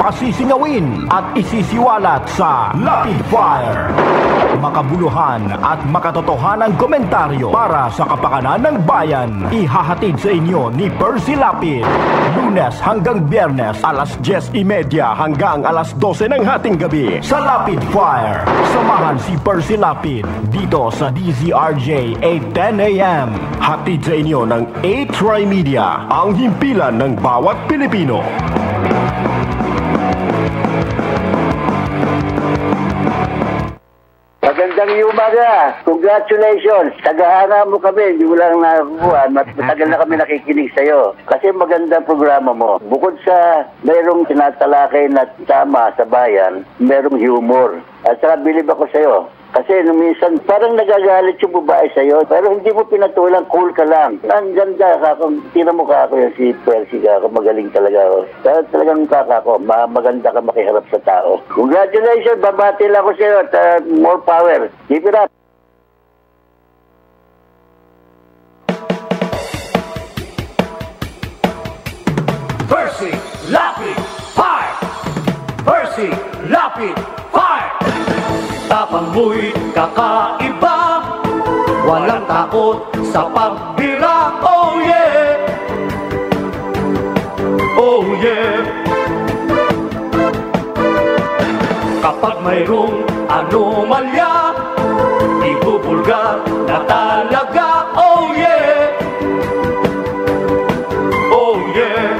pasisingawin at isisiwalat sa Lapid Fire. Makabuluhan at makatotohanang komentaryo para sa kapakanan ng bayan. Ihahatid sa inyo ni Percy Lapid. Lunes hanggang Biyernes, alas 10:30 hanggang alas 12 ng hating gabi sa Lapid Fire. Samahan si Percy Lapid dito sa DZRJ 8:10 AM. Hatid sa inyo ng 8 Tri-Media, ang himpilan ng bawat Pilipino. Magandang umaga. Congratulations. Tagahanga mo kami. Hindi mo lang nakakuha. Matagal na kami nakikinig sa'yo. Kasi magandang programa mo. Bukod sa mayroong tinatalakay na tama sa bayan, mayroong humor. At saka bilib ako sa'yo. Kasi nung minsan, parang nagagalit yung babae sa'yo, pero hindi mo pinatulang, cool ka lang. Ang ganda ka, tira mo ka ako yung si Percy ka ako, magaling talaga ako. Talagang kaka ako, maganda ka makiharap sa tao. Congratulations, babati lang ako sa'yo at more power. Keep it up. Percy Lapid Fire! Percy Lapid Fire! Tapang mo'y kakaiba, walang takot sa pagbira. Oh yeah! Oh yeah! Kapag mayroong anomalya, ibubulgar na talaga. Oh yeah! Oh yeah!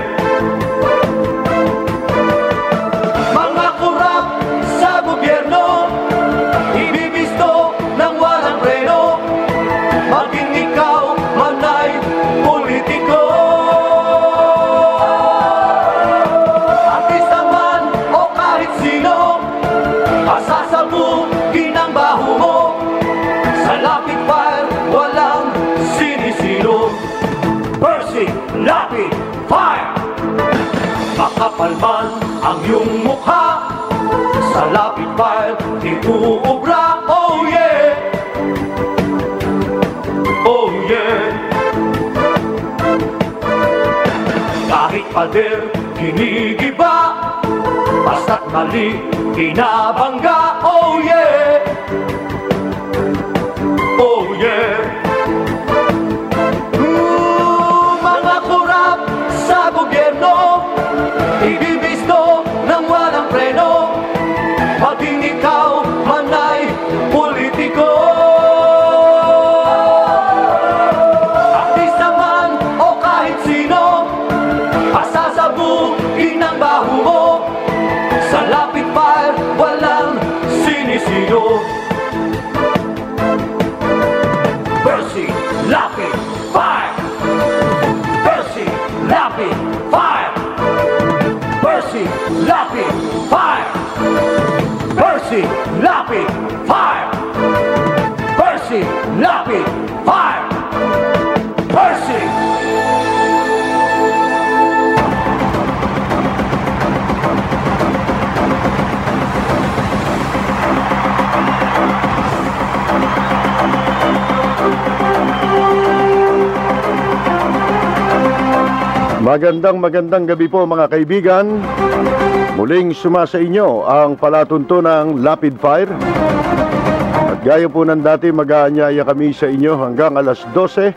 Mga kurap sa gobyerno, ibibisto ng walang preno, maging ikaw man ay politiko. Artista man o kahit sino, pasasabugin ang baho mo. Sa Lapid Fire, walang sinisino. Percy Lapid Fire! Makapal man ang iyong mukha, sa Lapid Fire, ituubra. Oh yeah! Oh yeah! Kahit pader, ginigiba, basta't mali, binabangga. Oh yeah! Oh yeah! Mga kurap sa gobyerno, ibibisto ng walang preno, maging ikaw man ay politiko. Artista man o kahit sino, pasasabugin ang baho mo. Sa Lapid Fire, walang sinisino. Percy Lapid Fire! Percy Lapid Fire! Percy Lapid Fire! Percy Lapid Fire! Percy Lapid Fire! Percy! Magandang gabi po mga kaibigan. Muling sumasa inyo ang palatuntunang Lapid Fire. At gaya po ng dati, mag-aanyaya kami sa inyo hanggang alas 12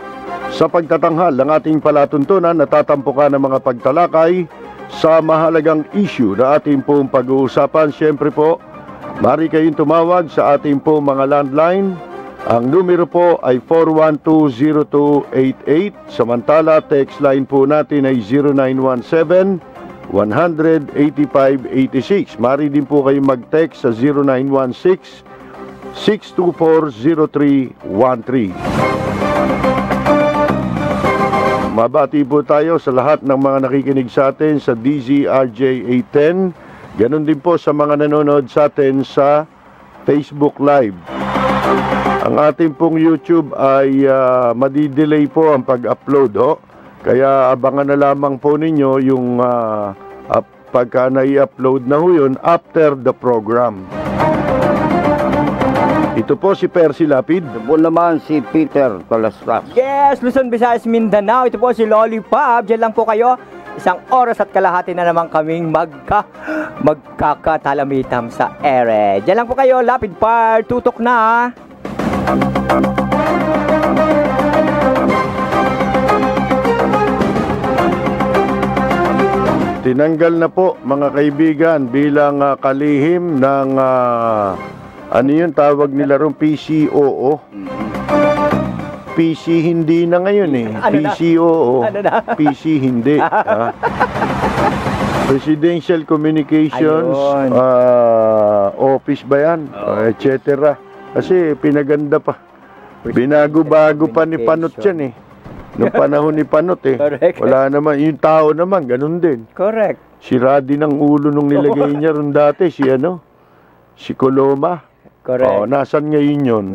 sa pagtatanghal ng ating palatuntunan na tatampukan ng mga pagtalakay sa mahalagang issue na ating pong pag-uusapan. Siyempre po, mari kayong tumawag sa ating pong mga landline. Ang numero po ay 412-0288. Samantala, text line po natin ay 0917-100-8586. Mari din po kayong mag-text sa 0916-624-0313. Mabati po tayo sa lahat ng mga nakikinig sa atin sa DZRJ 810. Ganon din po sa mga nanonood sa atin sa Facebook Live. Ang ating pong YouTube ay madidelay po ang pag-upload. Kaya abangan na lamang po ninyo yung pagka na-i-upload na ho yun after the program. Ito po si Percy Lapid. Ito po naman si Peter Tolastas. Yes, Luzon, Visayas, Mindanao. Ito po si Lollipop. Diyan lang po kayo isang oras at kalahati na naman kaming magkakatalamitam sa ere. Diyan lang po kayo, Lapid Fire, tutok na. Tinanggal na po mga kaibigan bilang kalihim ng ano yun tawag nila ron, PCOO. PC hindi na ngayon eh. Ano na? PCOO. Ano na? PC hindi. Presidential Communications Ayun. Office ba yan? Et cetera. Kasi pinaganda pa. Binago-bago pa ni Panot yan eh. Noong panahon ni Panot eh. Correct. Wala naman. Yung tao naman, ganun din. Correct. Sira din ang ulo nung nilagay niya ron dati. Si Coloma. Correct. Nasan ngayon yun?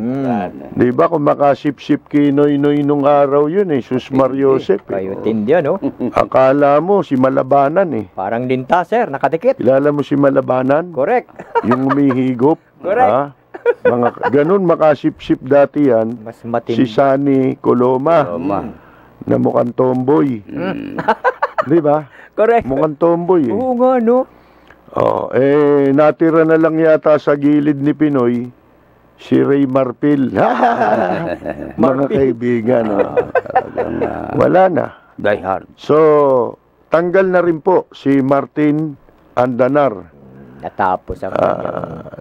Di ba kung makasip-sip kay Noy-Noy nung araw yun eh. Sus Mariosep. Kayo tindi, no? Akala mo si Malabanan eh. Parang linta, sir. Nakadikit. Kilala mo si Malabanan? Correct. Yung umihigop. Correct. Mga ganun makasip-sip dati yan. Mas matindi. Si Sunny Coloma. Na mukhang tomboy. Di ba? Correct. Mukhang tomboy eh. Oo nga, no? Natira na lang yata sa gilid ni Pinoy si Ray Marpil. Mga kaibigan. Wala na. Die hard. So, tanggal na rin po si Martin Andanar. Natapos ang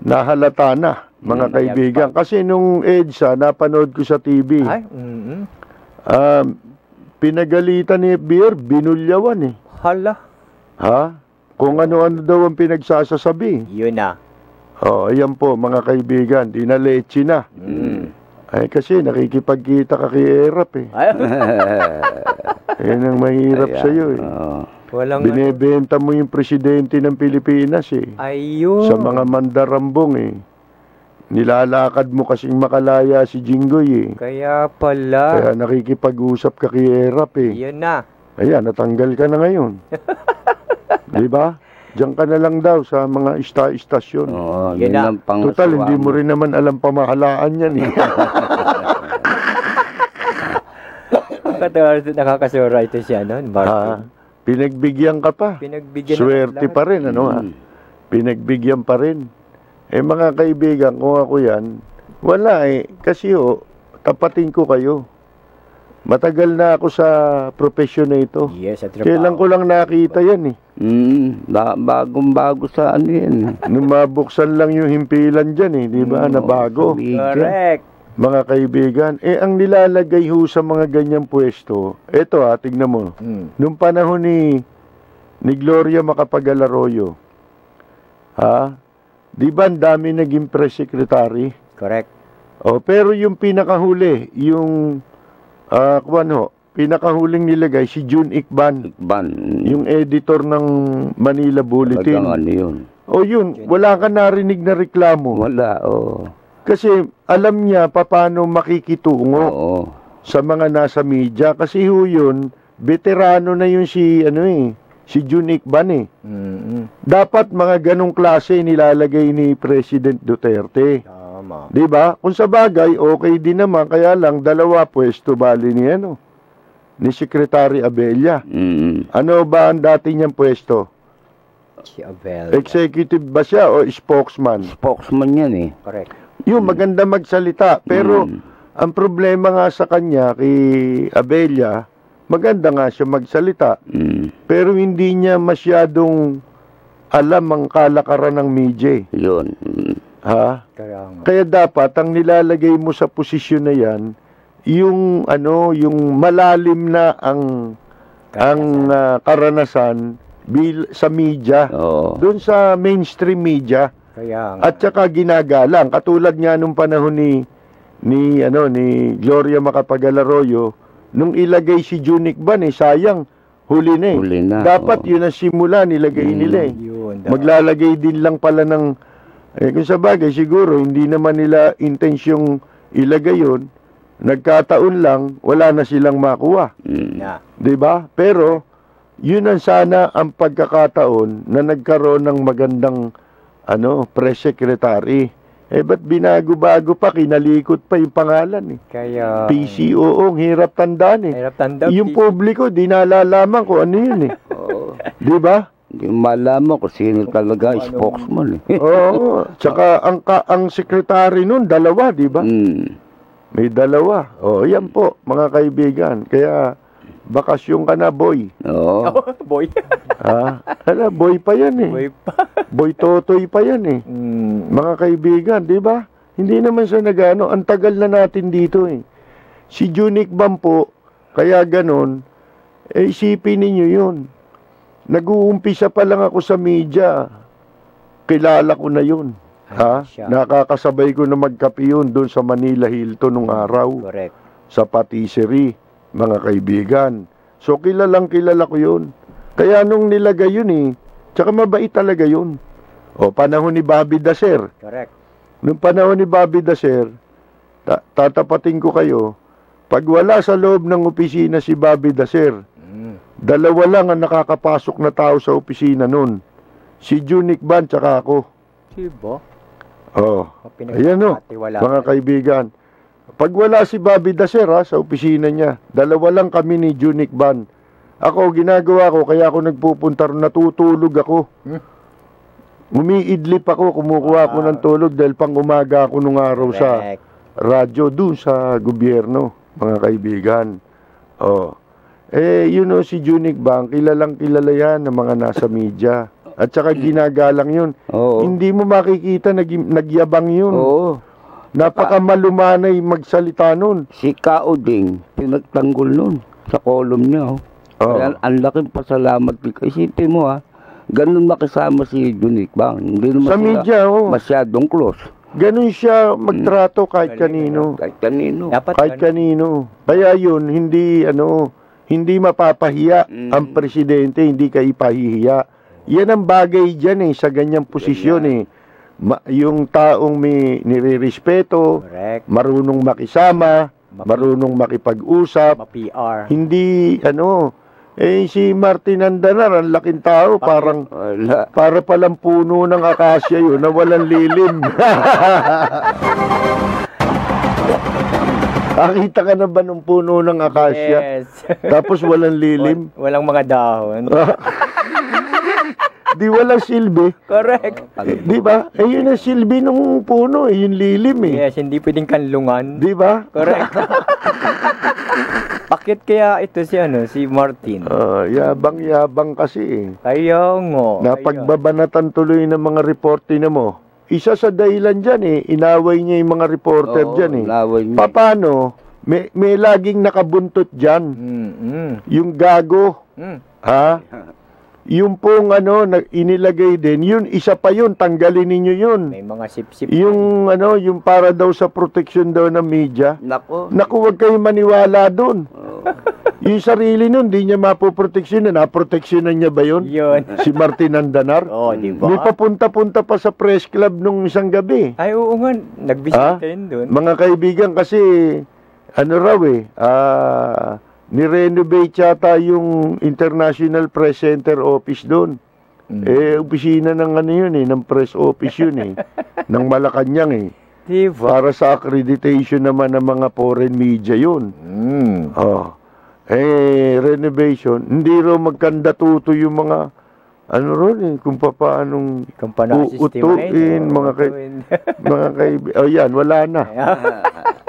Nahalata na, mga kaibigan. Kasi nung EDSA, napanood ko sa TV. Ay, Pinagalitan ni FBR, binulyawan eh. hala. Ha? Kung ano-ano daw ang pinagsasasabi. Yun na. Ayan po, mga kaibigan, dinalechi na. Ay, kasi nakikipagkita ka kay Erap eh. Yan ang mahirap sa'yo eh. Walang Binebenta mo yung presidente ng Pilipinas eh. Ayun. Sa mga mandarambong eh. Nilalakad mo kasing makalaya si Jinggoy eh. Kaya pala. Kaya nakikipag-usap ka kay Erap eh. Yun na. Ayan, natanggal ka na ngayon. Di ba? Diyan ka na lang daw sa mga istasyon. Yun na. Total, hindi mo rin naman alam pamahalaan yan eh. Nakakasura ito siya, no? Martin. Pinagbigyan ka pa. Pinagbigyan Swerte pa rin, ano ha? Pinagbigyan pa rin. Mga kaibigan, kung ako yan, wala eh. Kasi tapatin ko kayo. Matagal na ako sa profesyon na ito. Yes, at trabaho. Kailan ko lang nakita yan eh. Bagong-bago sa ano yan. Nung mabuksan lang yung himpilan dyan eh, di ba? Na bago. Correct. Mga kaibigan, ang nilalagay ho sa mga ganyang pwesto, eto tignan mo. Nung panahon ni Gloria Macapagal-Arroyo, di ba ang dami naging press secretary? Correct. Pero yung pinakahuli, yung pinakahuling nilagay si June Ikban. Yung editor ng Manila Bulletin. Ano yun? Yun, wala ka narinig na reklamo. Wala, Kasi alam niya paano makikitungo sa mga nasa media. Kasi yun, veterano na yun si June Ikban eh. Dapat mga ganong klase nilalagay ni President Duterte. Tama. Di ba? Kung sa bagay, okay din naman. Kaya lang, dalawa pwesto bali ni Secretary Abella. Ano ba ang dati niyang pwesto? Si Abel. Executive ba siya o spokesman? Spokesman yan eh. Correct. Yung maganda magsalita. Pero, ang problema nga sa kanya, kay Abella, maganda nga siya magsalita. Pero hindi niya masyadong alam ang kalakaran ng media. Yun. Kaya dapat ang nilalagay mo sa posisyon na yan, yung malalim na ang karanasan sa media, doon sa mainstream media. At saka ginagalang katulad nga nung panahon ni Gloria Macapagal-Arroyo, nung ilagay si June Ikban sayang huli na. Dapat yun ang simula nilagay nila Maglalagay din lang pala ng kung sa bagay siguro hindi naman nila intensyong ilagay yun. Nagkataon lang wala na silang makuha. 'Di ba? Pero yun ang sana ang pagkakataon na nagkaroon ng magandang press secretary. ba't binago-bago pa, kinalikot pa yung pangalan eh. Kaya... PCOO, ang hirap tandaan eh. Hirap tanda. Yung publiko, di nalalaman kung ano yun eh. Oo. Di ba? Hindi malaman kung sino talaga spokesman eh. Oo. Tsaka ang sekretary nun, dalawa, di ba? May dalawa. Yan po, mga kaibigan. Kaya, bakasyon ka na, boy. Oo. Boy. Boy pa yan eh. Boy pa. Boy Totoy pa yan eh. Mga kaibigan, di ba? Hindi naman siya nagano. Ang tagal na natin dito eh. Si Junik Bam po, kaya ganon, isipin ninyo yun. Nag-uumpisa pa lang ako sa media. Kilala ko na yun. Nakakasabay ko na magkape yun doon sa Manila Hilton nung araw. Correct. Sa patisserie, mga kaibigan. So kilalang kilala ko yun. Kaya nung nilagay yun eh, tsaka mabait talaga yun. Panahon ni Bobby Daser. Correct. Nung panahon ni Bobby Daser, tatapatin ko kayo, pag wala sa loob ng opisina si Bobby Daser, dalawa lang ang nakakapasok na tao sa opisina nun. Si Junik Ban tsaka ako. Diba? Ayan o, mga kaibigan. Pag wala si Bobby Daser sa opisina niya, dalawa lang kami ni Junik Ban. Ako, ginagawa ko, kaya ako nagpupunta ron, natutulog ako. Umiidlip ako, kumukuha ako ng tulog dahil pang umaga ako nung araw sa radyo, dun sa gobyerno, mga kaibigan. Si Junik Bang, kilalang kilala yan ng mga nasa media. At saka ginagalang yun. Hindi mo makikita, nagyabang yun. Napakamalumanay magsalita nun. Si Kauding, pinagtanggol nun sa column niya. Kaya ang laking pasalamat. Isipin mo ganun makisama si Junik Bang. Hindi naman sa media, masyadong close. Ganun siya magtrato kahit kanino. Kahit kanino. Kahit kanino. Kaya yun, hindi mapapahiya ang presidente, hindi ka ipahihiya. Yan ang bagay dyan sa ganyang posisyon yung taong may nire-respeto, marunong makisama, marunong makipag-usap, ma-PR. Hindi, si Martin Andanar, ang laking tao, para palang puno ng akasya yun, na walang lilim. Nakita ka na ba ng puno ng akasya? Yes. Tapos walang lilim? Walang mga dahon. Di walang silbi. Correct. Di ba? Yun ang silbi ng puno, yung lilim Yes, hindi pwedeng kanlungan. Di ba? Correct. Bakit kaya ito si Martin? Yabang-yabang kasi Kaya nga. Napagbabanatan tuloy ng mga reporter na mo. Isa sa dahilan dyan inaway niya yung mga reporter dyan Paano? May laging nakabuntot dyan. Yung gago. Yung pong inilagay din, yun, isa pa yun, tanggalin ninyo yun. May mga sip-sip. Yung yung para daw sa protection daw ng media. Naku, huwag kayong maniwala doon. Yung sarili nun, di niya mapoproteksyonan. Naproteksyonan niya ba yun? Si Martin Andanar? Di ba? May papunta-punta pa sa press club nung isang gabi. Ay, oo nga. Nag-visit rin doon. Mga kaibigan, kasi, nirenovate yata yung International Press Center office doon. Opisina ng ng press office yun ng Malacanang Diba? Para sa accreditation naman ng mga foreign media yun. Renovation, hindi raw magkandatuto yung mga kung paanong uutuin, mga yan, wala na.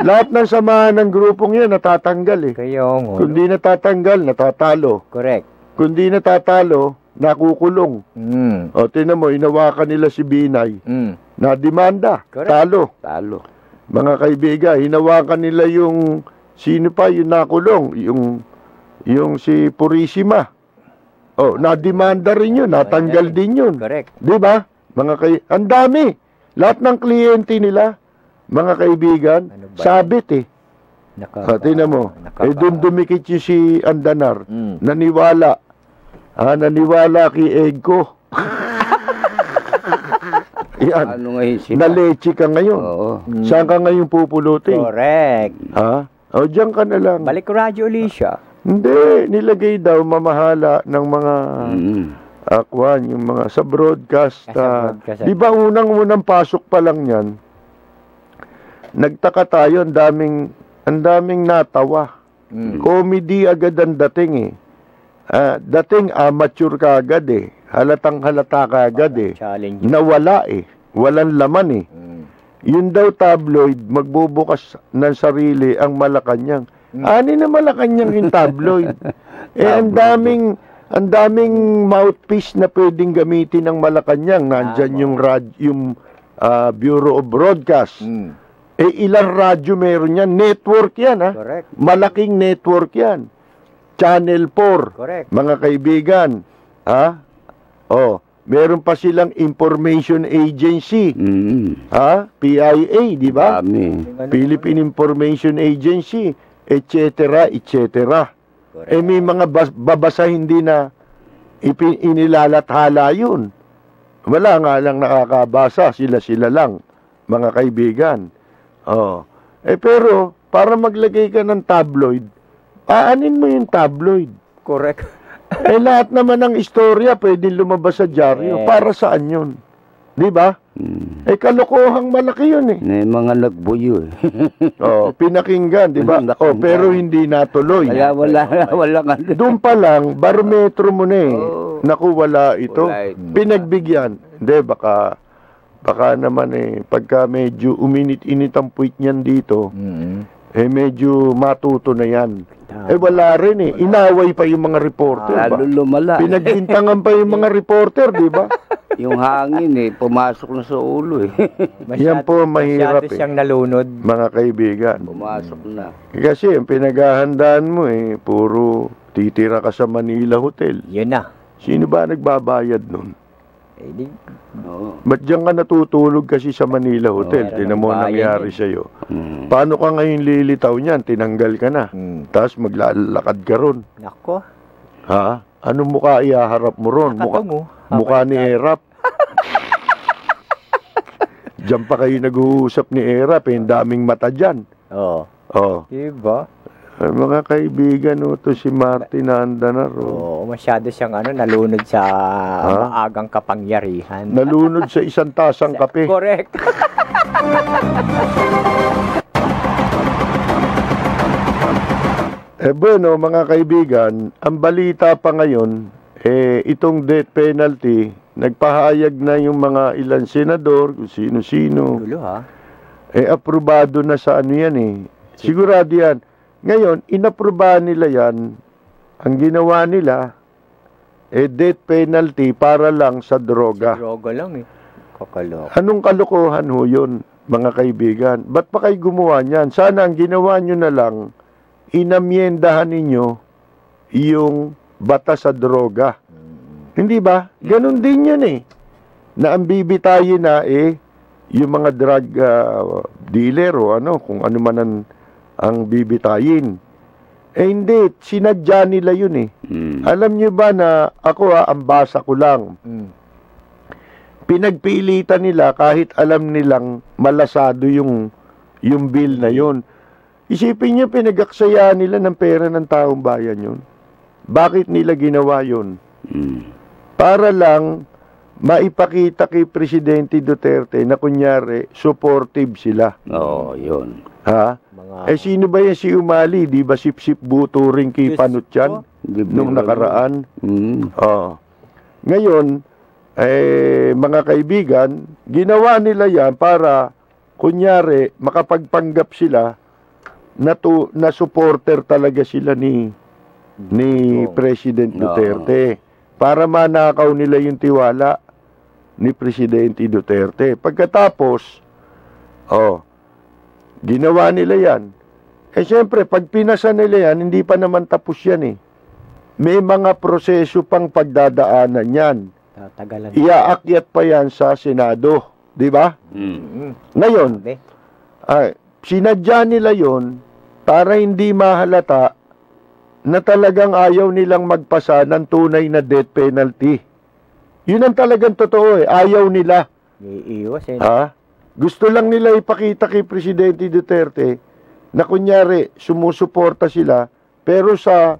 Lahat ng samahan ng grupong yan, natatanggal Kaya nga. Kung di natatanggal, natatalo. Correct. Kung di natatalo, nakukulong. Tingnan mo, inawakan nila si Binay. Na demanda. Talo. Mga kaibigan, hinawakan nila yung sino pa yung nakulong, yung si Purisima. Na-demanda rin yun, natanggal din yun. Correct. Di ba? Ang dami. Lahat ng kliyente nila, mga kaibigan, sabit tingnan mo. Doon dumikit yung si Andanar. Naniwala. Naniwala kay Egko. Yan. Nalechi ka ngayon. Saan ka ngayon pupulutin? Correct. Diyan ka na lang. Balik radyo ulit siya. Hindi, nilagay daw mamahala ng mga yung mga sa broadcast. Di ba unang pasok pa lang yan, nagtaka tayo, ang daming natawa. Comedy agad ang dating eh. Dating amateur ka agad eh. Halatang halata ka agad eh. Challenge. Nawala eh. Walang laman eh. Yun daw tabloid, magbubukas ng sarili ang Malacanang. Ani na Malacanang yung tabloid. Ang daming mouthpiece na pwedeng gamitin ng Malacanang. Nandyan yung Bureau of Broadcast. Ilang radyo meron yan? Network yan, ha? Correct. Malaking network yan. Channel 4. Correct. Mga kaibigan. Ha? Meron pa silang information agency. Ha? PIA, di ba? Philippine Information Agency, etc., etc. May mga babasa hindi na inilalathala yun. Wala nga lang nakakabasa, sila lang, mga kaibigan. Pero, para maglagay ka ng tabloid, aanin mo yung tabloid. Correct. Lahat naman ng istorya pwedeng lumabas sa dyaryo. Yes. Para saan yun? Di ba? Kalokohang malaki yun eh. May mga nagbuyo eh. Pinakinggan, di ba? Nakinggan. Pero hindi natuloy. Kaya wala nga. Doon pa lang, barometro mo na eh. Naku, wala ito. Wala ito. Pinagbigyan. Hindi, baka naman eh, pagka medyo uminit-init ang puwit niyan dito, medyo matuto na yan. Wala rin eh. Inaway pa yung mga reporter ba? Lalo lumala. Pinagbintangan pa yung mga reporter, di ba? Yung hangin eh, pumasok na sa ulo eh. Yan po mahirap Masyado siyang nalunod. mga kaibigan. Pumasok na. Kasi ang pinaghahandaan mo eh, puro titira ka sa Manila Hotel. Yun na. Sino ba nagbabayad nun? Oo. Ba't diyan ka natutulog kasi sa Manila Hotel? meron Tinan mo ng nangyari bayad sa'yo. Paano ka ngayon lilitaw niyan? Tinanggal ka na. Tapos maglalakad ka ron. Nako. Ha? Anong mukha ihaharap mo ron? Nakatungo. Mukha ni Erap. Diyan pa kayo nag-uusap ni Erap. Ang daming mata dyan. Diba? Mga kaibigan, to si Martin Andanar. Masyado siyang nalunod sa maagang kapangyarihan. Nalunod sa isang tasang kape. Correct. Bueno, mga kaibigan, ang balita pa ngayon, itong death penalty, nagpahayag na yung mga ilang senador, kung sino-sino. Gulo ha? Aprobado na sa yan eh. Sigurado yan. Ngayon, inaprubahan nila yan. Ang ginawa nila, death penalty para lang sa droga. Droga lang eh. Kakalok. Anong kalokohan ho yun, mga kaibigan? Ba't pa kayo gumawa niyan? Sana ang ginawa nyo na lang, inamyendahan ninyo yung batas sa droga. Hindi ba? Ganon din yun eh. Na ang bibitayin na yung mga drug dealer o kung ano man ang bibitayin. Hindi, sinadya nila yun eh. Alam nyo ba na ako ang basa ko lang. Pinagpilitan nila kahit alam nilang malasado yung bill na yun. Isipin nyo, pinag-aksaya nila ng pera ng taong bayan yun. Bakit nila ginawa yun? Para lang maipakita kay Presidente Duterte na kunyari supportive sila. Yun. Ha? Sino ba yan si Umali? Di ba sip-sip buto rin kay Panutyan nung nakaraan? Ngayon, mga kaibigan, ginawa nila yan para kunyari makapagpanggap sila na supporter talaga sila ni President Duterte. Para manakaw nila yung tiwala ni Presidente Duterte. Pagkatapos, ginawa nila yan. Siyempre, pag pinasa nila yan, hindi pa naman tapos yan eh. May mga proseso pang pagdadaanan yan. Tatagalan. Iaakyat pa yan sa Senado. Di ba? Ngayon, sinadya nila yon para hindi mahalata na talagang ayaw nilang magpasa ng tunay na death penalty. Yun ang talagang totoo eh. Ayaw nila. Iiwas Gusto lang nila ipakita kay Presidente Duterte na kunyari sumusuporta sila pero sa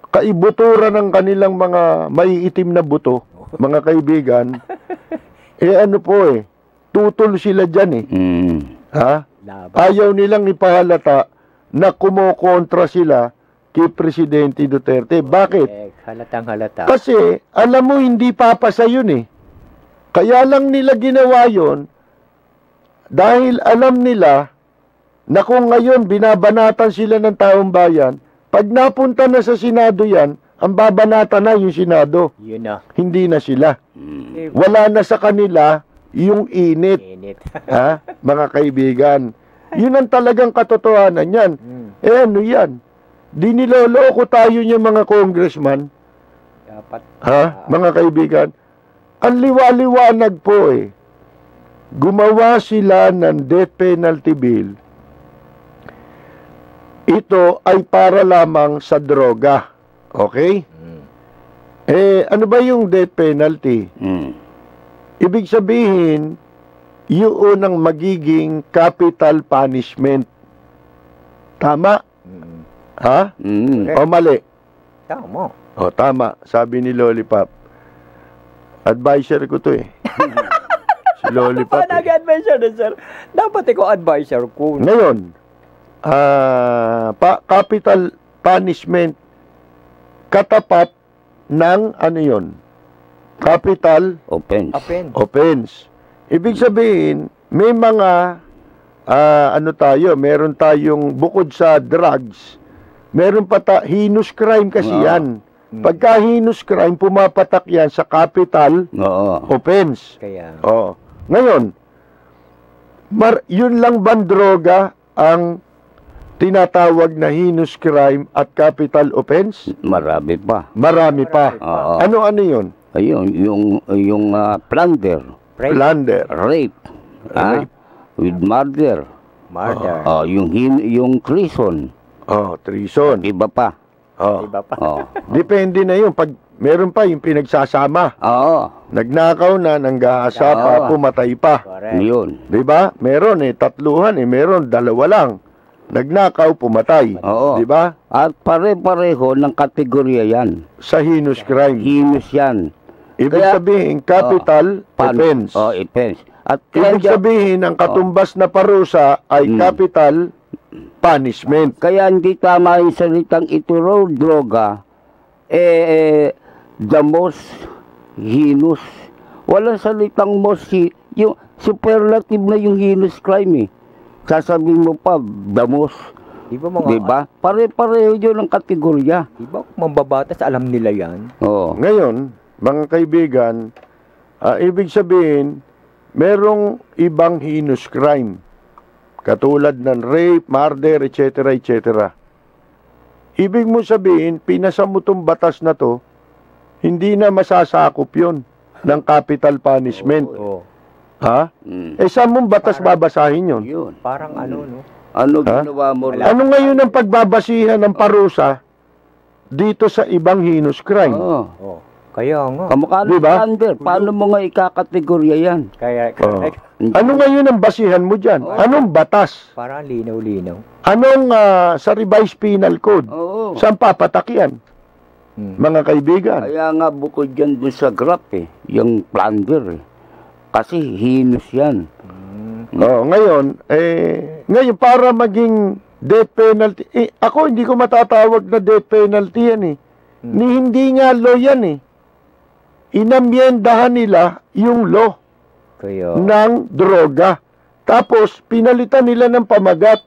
kaibuturan ng kanilang mga maiitim na buto, mga kaibigan, tutol sila dyan eh. Ayaw nilang ipahalata na kumokontra sila kay Presidente Duterte. Bakit? Halatang halata. Kasi, alam mo, hindi papasa yun eh. Kaya lang nila ginawa yun dahil alam nila na kung ngayon binabanatan sila ng taong bayan, pag napunta na sa Senado yan, ang babanata na yung Senado. Yun na. Hindi na sila. Wala na sa kanila yung init. Ha? Mga kaibigan. Yun ang talagang katotohanan yan. Ano yan? Di niloloko tayo niya mga congressman. Dapat. Ha? Mga kaibigan. Ang liwaliwanag po eh. Gumawa sila ng death penalty bill. Ito ay para lamang sa droga. Okay? Ano ba yung death penalty? Ibig sabihin, yun ang magiging capital punishment. Tama? Ha? O mali? Tama. O tama, sabi ni Lollipop. Advisor ko to eh. Si Lollipop Paano advisor na, sir? Dapat ikaw advisor ko. Ngayon, capital punishment katapat ng ano yun? Capital offense. Ibig sabihin, may mga meron tayong bukod sa drugs, meron pa heinous crime kasi yan. Pagka heinous crime, pumapatak yan sa capital offense. Kaya. Ngayon, yun lang bang droga ang tinatawag na heinous crime at capital offense? Marami pa. Marami pa. Ano-ano yun? Ayun, yung plunder. Rape. Rape. With murder. Yung treason. Treason. Iba pa. Iba pa. Depende na yun. Pag meron pa yung pinagsasama. Nagnakaw na, nanggahasa pa, pumatay pa. Yun. Diba? Meron tatluhan meron, dalawa lang. Nagnakaw, pumatay. Diba? At pare-pareho ng kategorya yan. Sa heinous crime. Heinous yan. Ibig sabihin, capital offense. Offense. At ibig sabihin, ang katumbas na parusa ay capital punishment. Kaya hindi tama yung salitang ito raw droga, the most heinous. Walang salitang most, yung superlative na yung heinous crime eh. Sasabihin mo pa, the most. Diba? Pare-pareho yun ang kategorya. Diba? Mambabatas, alam nila yan. Ngayon, mga kaibigan, ibig sabihin, merong ibang heinous crime. Katulad ng rape, murder, etc., etc. Ibig mo sabihin, pinasa mo tong batas na to, hindi na masasakop yun ng capital punishment. Ha? Saan mong batas babasahin yun? Parang no? Ano ginawa mo? Ano ngayon ang pagbabasihan ng parusa dito sa ibang heinous crime? Kaya nga. Kamukha ng plunder. Paano mo nga ikakategorya yan? Kaya, ano ngayon ang basihan mo dyan? Anong batas? parang linaw-linaw. Anong sa revised penal code? Saan papatak yan? Mga kaibigan. Kaya nga bukod yan dun sa graph yung plunder Kasi heinous yan. Ngayon para maging death penalty, ako hindi ko matatawag na death penalty yan hindi nga law yan Inamyendahan nila yung law ng droga. Tapos, pinalitan nila ng pamagat.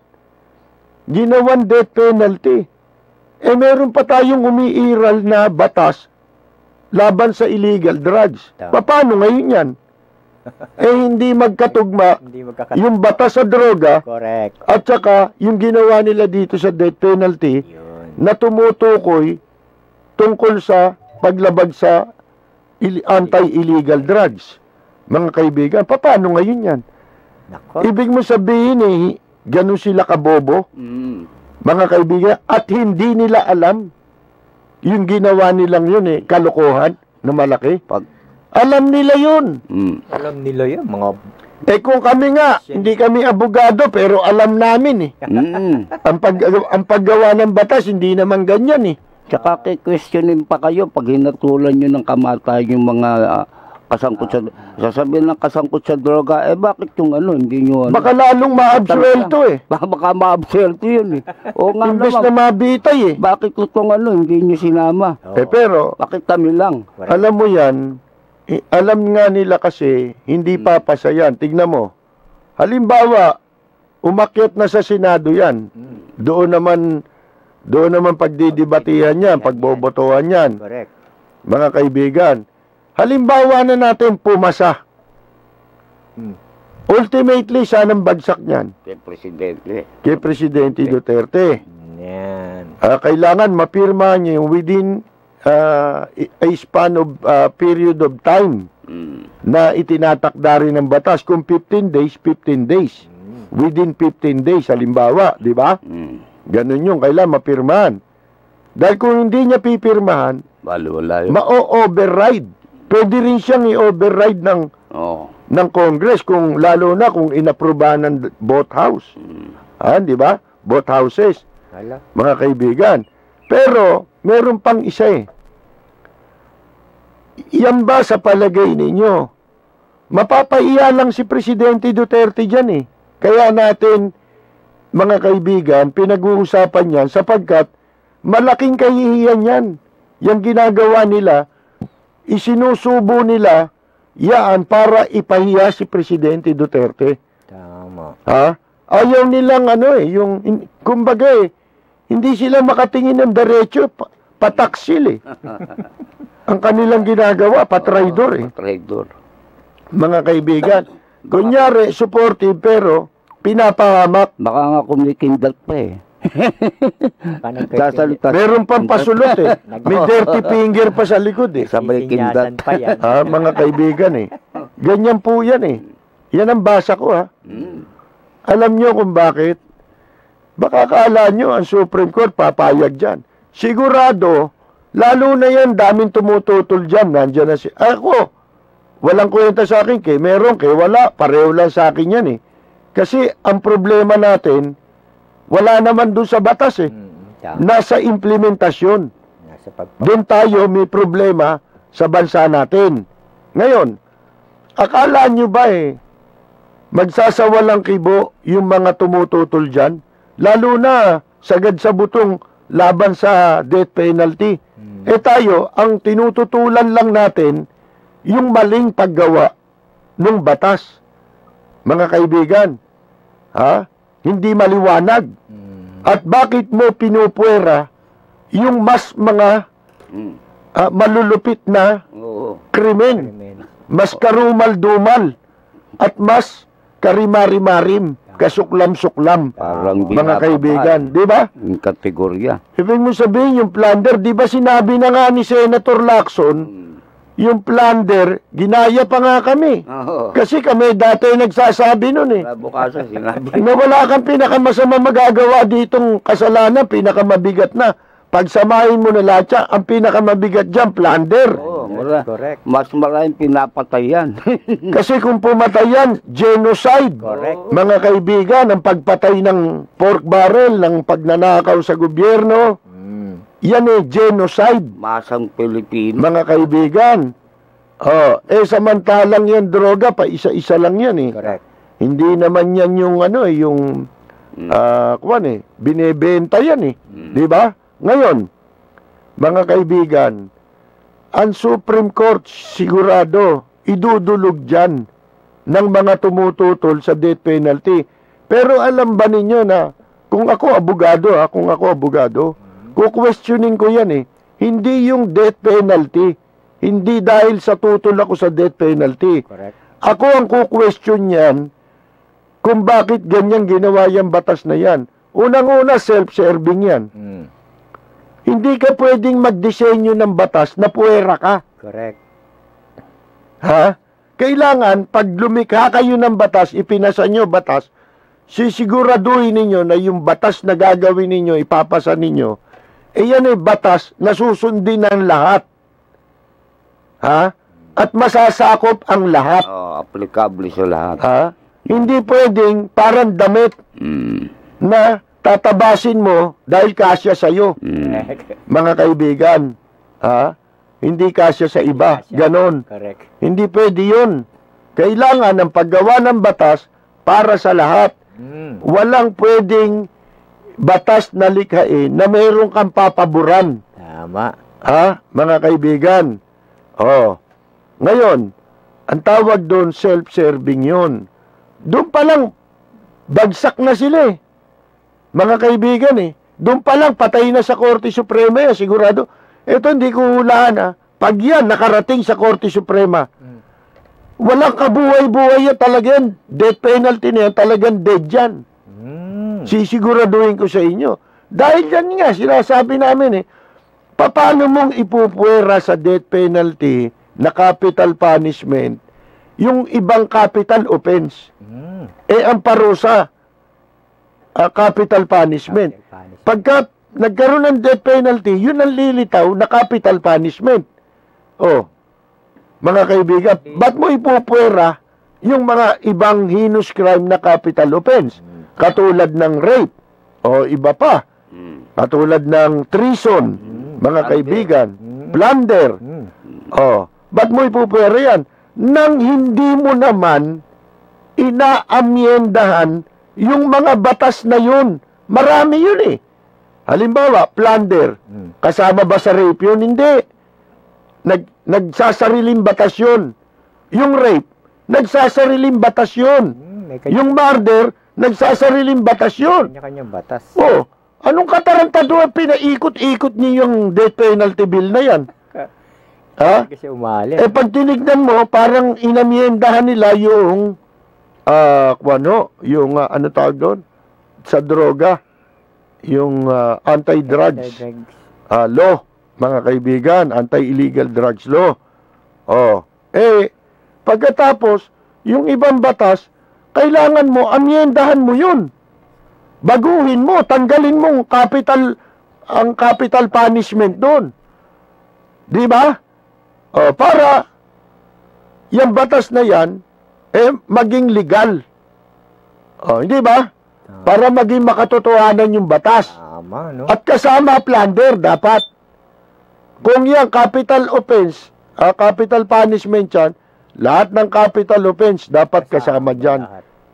Ginawan death penalty. Meron pa tayong umiiral na batas laban sa illegal drugs. Paano ngayon yan? Hindi magkatugma yung batas sa droga at saka yung ginawa nila dito sa death penalty na tumutukoy tungkol sa paglabag sa anti-illegal drugs. Mga kaibigan, paano ngayon yan? Ibig mo sabihin ganun sila kabobo, mga kaibigan, at hindi nila alam yung ginawa nilang yun kalokohan na malaki. Alam nila yun. Alam nila yan, mga... kung kami nga, hindi kami abogado, pero alam namin ang paggawa ng batas, hindi naman ganyan Tsaka questionin pa kayo pag hinatulan nyo ng kamatay yung mga kasangkot sa, sasabihin ng kasangkot sa droga, bakit yung hindi nyo, Baka lalong maabsuelto eh. Baka maabsuelto yun eh. O nga Imbes na naman, mabitay eh. bakit itong hindi nyo sinama? Pero, Bakit kami lang? alam mo yan, alam nga nila kasi, hindi papasa yan. Tignan mo. Halimbawa, umakyat na sa Senado yan. Doon naman pagdidibatihan yan, pagbobotohan yan. Correct. Mga kaibigan, halimbawa na natin pumasa. Ultimately, sanang bagsak niyan? Kay Presidente. Kay Presidente Duterte. Yan. Kailangan mapirma niya yung within a span of period of time na itinatakda rin ng batas. Kung 15 days, 15 days. Within 15 days, halimbawa, di ba? Ganun yung kailangan mapirmahan. Dahil kung hindi niya pipirmahan, Wala yun. ma-override. Pwede rin siyang i-override ng Congress lalo na kung inaprubahan ng both house. Di ba? Both houses. Mga kaibigan. Pero, meron pang isa eh. Yan ba sa palagay ninyo? Mapapaiya lang si Presidente Duterte dyan eh. Kaya natin, mga kaibigan, pinag-uusapan yan sapagkat malaking kahihiyan yan. Yung ginagawa nila, isinusubo nila yan para ipahiya si Presidente Duterte. Tama. Ayaw nilang kumbaga hindi sila makatingin ng derecho, pataksil eh. Ang kanilang ginagawa, patraidor eh. Traidor. Mga kaibigan, kunyari, supportive pero pinapahamak. Baka nga kumikindat pa eh. Sasalita. Meron pang pasulot eh. May dirty finger pa sa likod eh. Sabay Sisinyasan kindat. pa yan. Mga kaibigan eh. Ganyan po yan eh. Yan ang basa ko Alam nyo kung bakit? Baka akala nyo ang Supreme Court papayag dyan. Sigurado, lalo na yan, daming tumututol dyan. Nandyan na ako, walang kwenta sa akin, kay meron, kay wala. Pareho lang sa akin yan eh. Kasi ang problema natin, wala naman doon sa batas eh. Nasa implementasyon. Doon tayo may problema sa bansa natin. Ngayon, akala nyo ba magsasawalang kibo yung mga tumututol dyan? Lalo na sagad sa butong laban sa death penalty. Tayo, ang tinututulan lang natin yung maling paggawa ng batas. Mga kaibigan, hindi maliwanag. At bakit mo pinupuwera yung mas mga malulupit na krimen, mas karumal-dumal, at mas karimari-marim, kasuklam-suklam, Parang mga kaibigan, di ba? Yung kategorya. Ibig mo sabihin, yung plunder, di ba sinabi na nga ni Senator Lacson, yung plunder, ginaya pa nga kami. Kasi kami dati nagsasabi nun eh. Bukasan sinabi. Na wala kang pinakamasama magagawa ditong kasalanan, pinakamabigat na. Pagsamahin mo na lahat siya, ang pinakamabigat dyan, plunder. Correct. Mas maraming pinapatay yan. Kasi kung pumatay yan, genocide. Correct. Mga kaibigan, ang pagpatay ng pork barrel, ng pagnanakaw sa gobyerno, yan genocide. Masang Pilipino. Mga kaibigan. Samantalang yan droga, pa isa-isa lang yan eh. Correct. Hindi naman yan yung binebenta yan eh. Di ba? Ngayon, mga kaibigan, ang Supreme Court sigurado idudulog dyan ng mga tumututol sa death penalty. Pero alam ba ninyo na kung ako abogado, kukwestiyonin ko yan eh. Hindi yung death penalty. Hindi dahil sa tutol ako sa death penalty. Correct. Ako ang kukwestiyon yan kung bakit ganyan ginawa yung batas na yan. Unang-una, self-serving yan. Hindi ka pwedeng magdisenyo ng batas na puwera ka. Correct. Kailangan, pag lumikha kayo ng batas, ipinasa nyo batas, sisiguraduhin ninyo na yung batas na gagawin ninyo, ipapasa ninyo, yan ay batas na susundin ng lahat. At masasakop ang lahat. Applicable sa lahat. Hindi pwedeng parang damit na tatabasin mo dahil kasya sa'yo. Mga kaibigan, hindi kasya sa iba. Ganon. Correct. Hindi pwede yun. Kailangan ng paggawa ng batas para sa lahat. Walang pwedeng batas na likhain na mayroong kang papaboran. Tama. Ha, mga kaibigan? Ngayon, ang tawag doon, self-serving yun. Doon pa lang, bagsak na sila eh. Mga kaibigan eh. Doon pa lang, patay na sa Korte Suprema yan, sigurado. Ito hindi ko hulaan ha. Pag yan, nakarating sa Korte Suprema, walang kabuhay-buhay yan talaga yan. Death penalty na yan, talagang dead yan. Sisiguraduhin ko sa inyo. Dahil yan nga, sinasabi namin eh, paano mong ipupuwera sa death penalty na capital punishment yung ibang capital offense? Ang parusa, capital punishment. Pagka nagkaroon ng death penalty, yun ang lilitaw na capital punishment. Mga kaibigan, ba't mo ipupuwera yung mga ibang heinous crime na capital offense? Katulad ng rape, iba pa. Katulad ng treason, mga kaibigan, plunder. Ba't mo ipupuwera yan? Nang hindi mo naman inaamyendahan yung mga batas na yun. Marami yun eh. Halimbawa, plunder. Kasama ba sa rape yun? Hindi. Nagsasariling batas yun. Yung rape, nagsasariling batas yun. Yung murder, nagsasariling batas yun. Kanya-kanyang batas. Anong katarantado ang pinaikot-ikot niyo yung death penalty bill na yan? Ha? Kasi umali. Pag tinignan mo, parang inamyendahan nila yung ano tawag doon? Sa droga. Yung anti-drugs law, mga kaibigan, anti-illegal drugs law. Pagkatapos, yung ibang batas, kailangan mo, amyendahan mo yun. Baguhin mo, tanggalin mo ang capital punishment doon. Di ba? Para yung batas na yan, maging legal. Hindi ba? Para maging makatotohanan yung batas. Tama, no? At kasama plunder, dapat. Kung yan, capital offense, capital punishment yan, lahat ng capital offense dapat kasama dyan.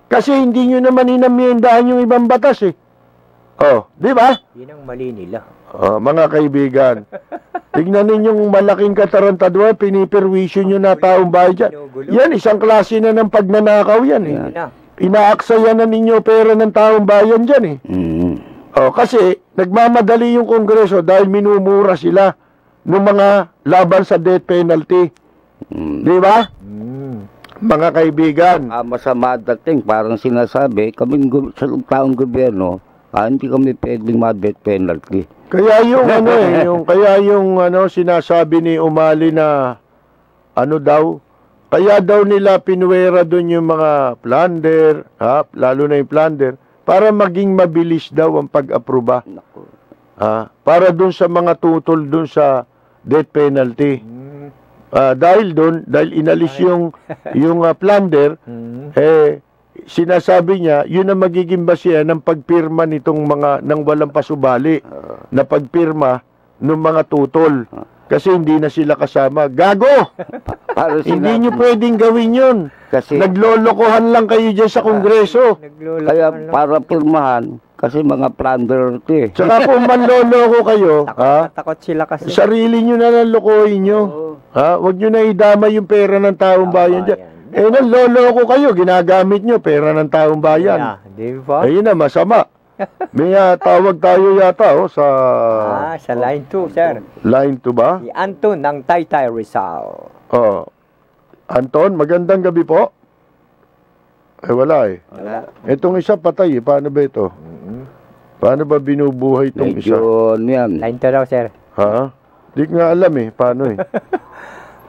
Kasi hindi nyo naman inamyendahan yung ibang batas eh. Di ba? Yun ang mali nila. Mga kaibigan, tignan ninyong malaking katarantaduan, pinipirwisyo nyo na taong bahay dyan. Yan, isang klase na ng pagnanakaw yan eh. Inaaksayan na ninyo pera ng taong bayan dyan eh. Kasi nagmamadali yung Kongreso dahil minumura sila ng mga laban sa death penalty. Di ba? Mga kaibigan. Masama dating, parang sinasabi, kaming sa taong gobyerno, hindi kami pwedeng ma-death penalty. Kaya yung sinasabi ni Umali na kaya daw nila pinuwera doon yung mga plunder, lalo na yung plunder, para maging mabilis daw ang pag-aproba. Para doon sa mga tutol doon sa death penalty. Dahil inalis yung plunder, sinasabi niya, yun ang magiging basihan ng pagpirma nitong ng walang pasubali na pagpirma ng mga tutol. Kasi hindi na sila kasama. Gago! Hindi nyo pwedeng gawin yun. Kasi naglolokohan lang kayo dyan sa Kongreso. Kaya para pirmahan, kasi mga plunder ito eh. Tsaka kung manloloko kayo, takot sila kasi. Sarili nyo na nalokohin nyo. Huwag nyo na idama yung pera ng taong bayan dyan. Nanloloko kayo, ginagamit nyo pera ng taong bayan. Di ba? Ayun na, masama. May tawag tayo yata sa sa line 2, sir. Line 2 ba? Si Anton ng Taytay Rizal. Anton, magandang gabi po. Wala eh. Wala. Itong isa patay eh. Paano ba ito? Paano ba binubuhay itong isa? Yan. Line 2 daw, sir. Di nga alam eh. Paano eh?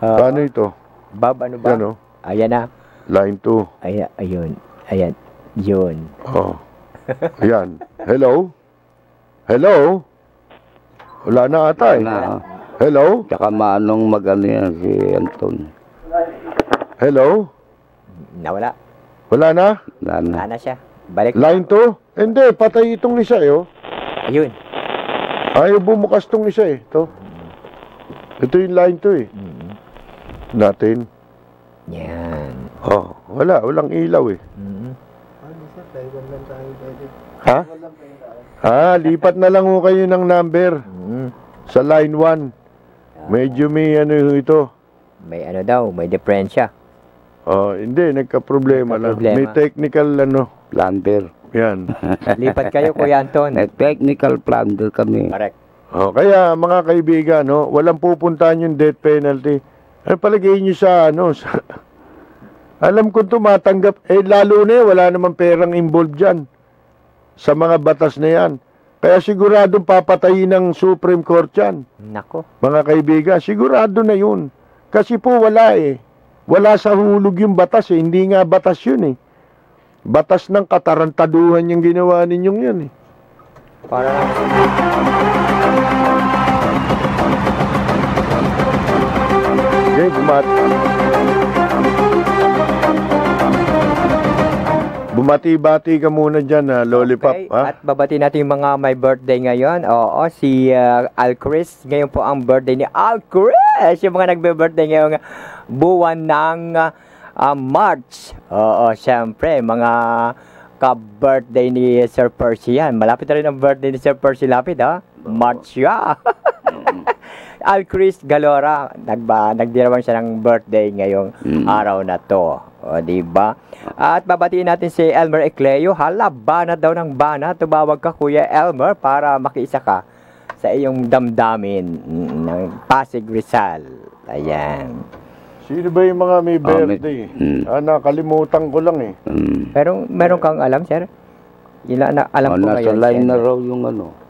Paano ito? Bob, ano ba? Yan, Ayan na. Line 2. Ayun. Yun. Ayan. Hello? Hello? Wala na ata eh. Hello? Tsaka manong mag-ano yan si Anton. Hello? Nawala. Wala na? Wala na siya. Balik. Line 2? Hindi, patay itong isa eh. Ayun. Ayaw bumukas itong isa eh. Ito. Ito yung line 2 eh. Natin. Yan. Oh, walang ilaw eh. Ha? Lipat na lang ho kayo ng number. Sa line 1. Medyo may ano ito. May ano daw, may diferensya. Oh, hindi, nagka-problema lang. Nagka-problema. May technical Plunder. Yan. Lipat kayo, Kuya Anton. Technical plunder kami. Correct. Oh, kaya mga kaibigan, no, walang pupuntahan yung death penalty. Ano palagay niyo sa alam ko tumatanggap, lalo na wala naman perang involved dyan sa mga batas na yan. Kaya siguradong papatayin ng Supreme Court yan. Nako. Mga kaibigan, sigurado na yun. Kasi po wala eh. Wala sa hulog yung batas eh. Hindi nga batas yun eh. Batas ng katarantaduhan yung ginawa ninyong yan eh. Para Okay, bumati-bati ka muna dyan, Lollipop. okay. Ha? At babati natin yung mga may birthday ngayon. Oo, si Al Chris. Ngayon po ang birthday ni Al Chris. Yung mga nagbe-birthday ngayong buwan ng March. Oo, syempre, mga ka-birthday ni Sir Percy yan. Malapit na rin ang birthday ni Sir Percy Lapid, ha? March ya. Al Chris Galora, nagdirawan siya ng birthday ngayong araw na to. O, diba? At babatiin natin si Elmer Ecleo. Hala, bana daw ng bana. Tumawag ka, Kuya Elmer, para makiisa ka sa iyong damdamin ng Pasig Rizal. Ayan. Sino ba yung mga may birthday? Nakalimutan ko lang eh. Pero meron kang alam, sir? Alam ko Nasa ngayon. line sir. na raw yung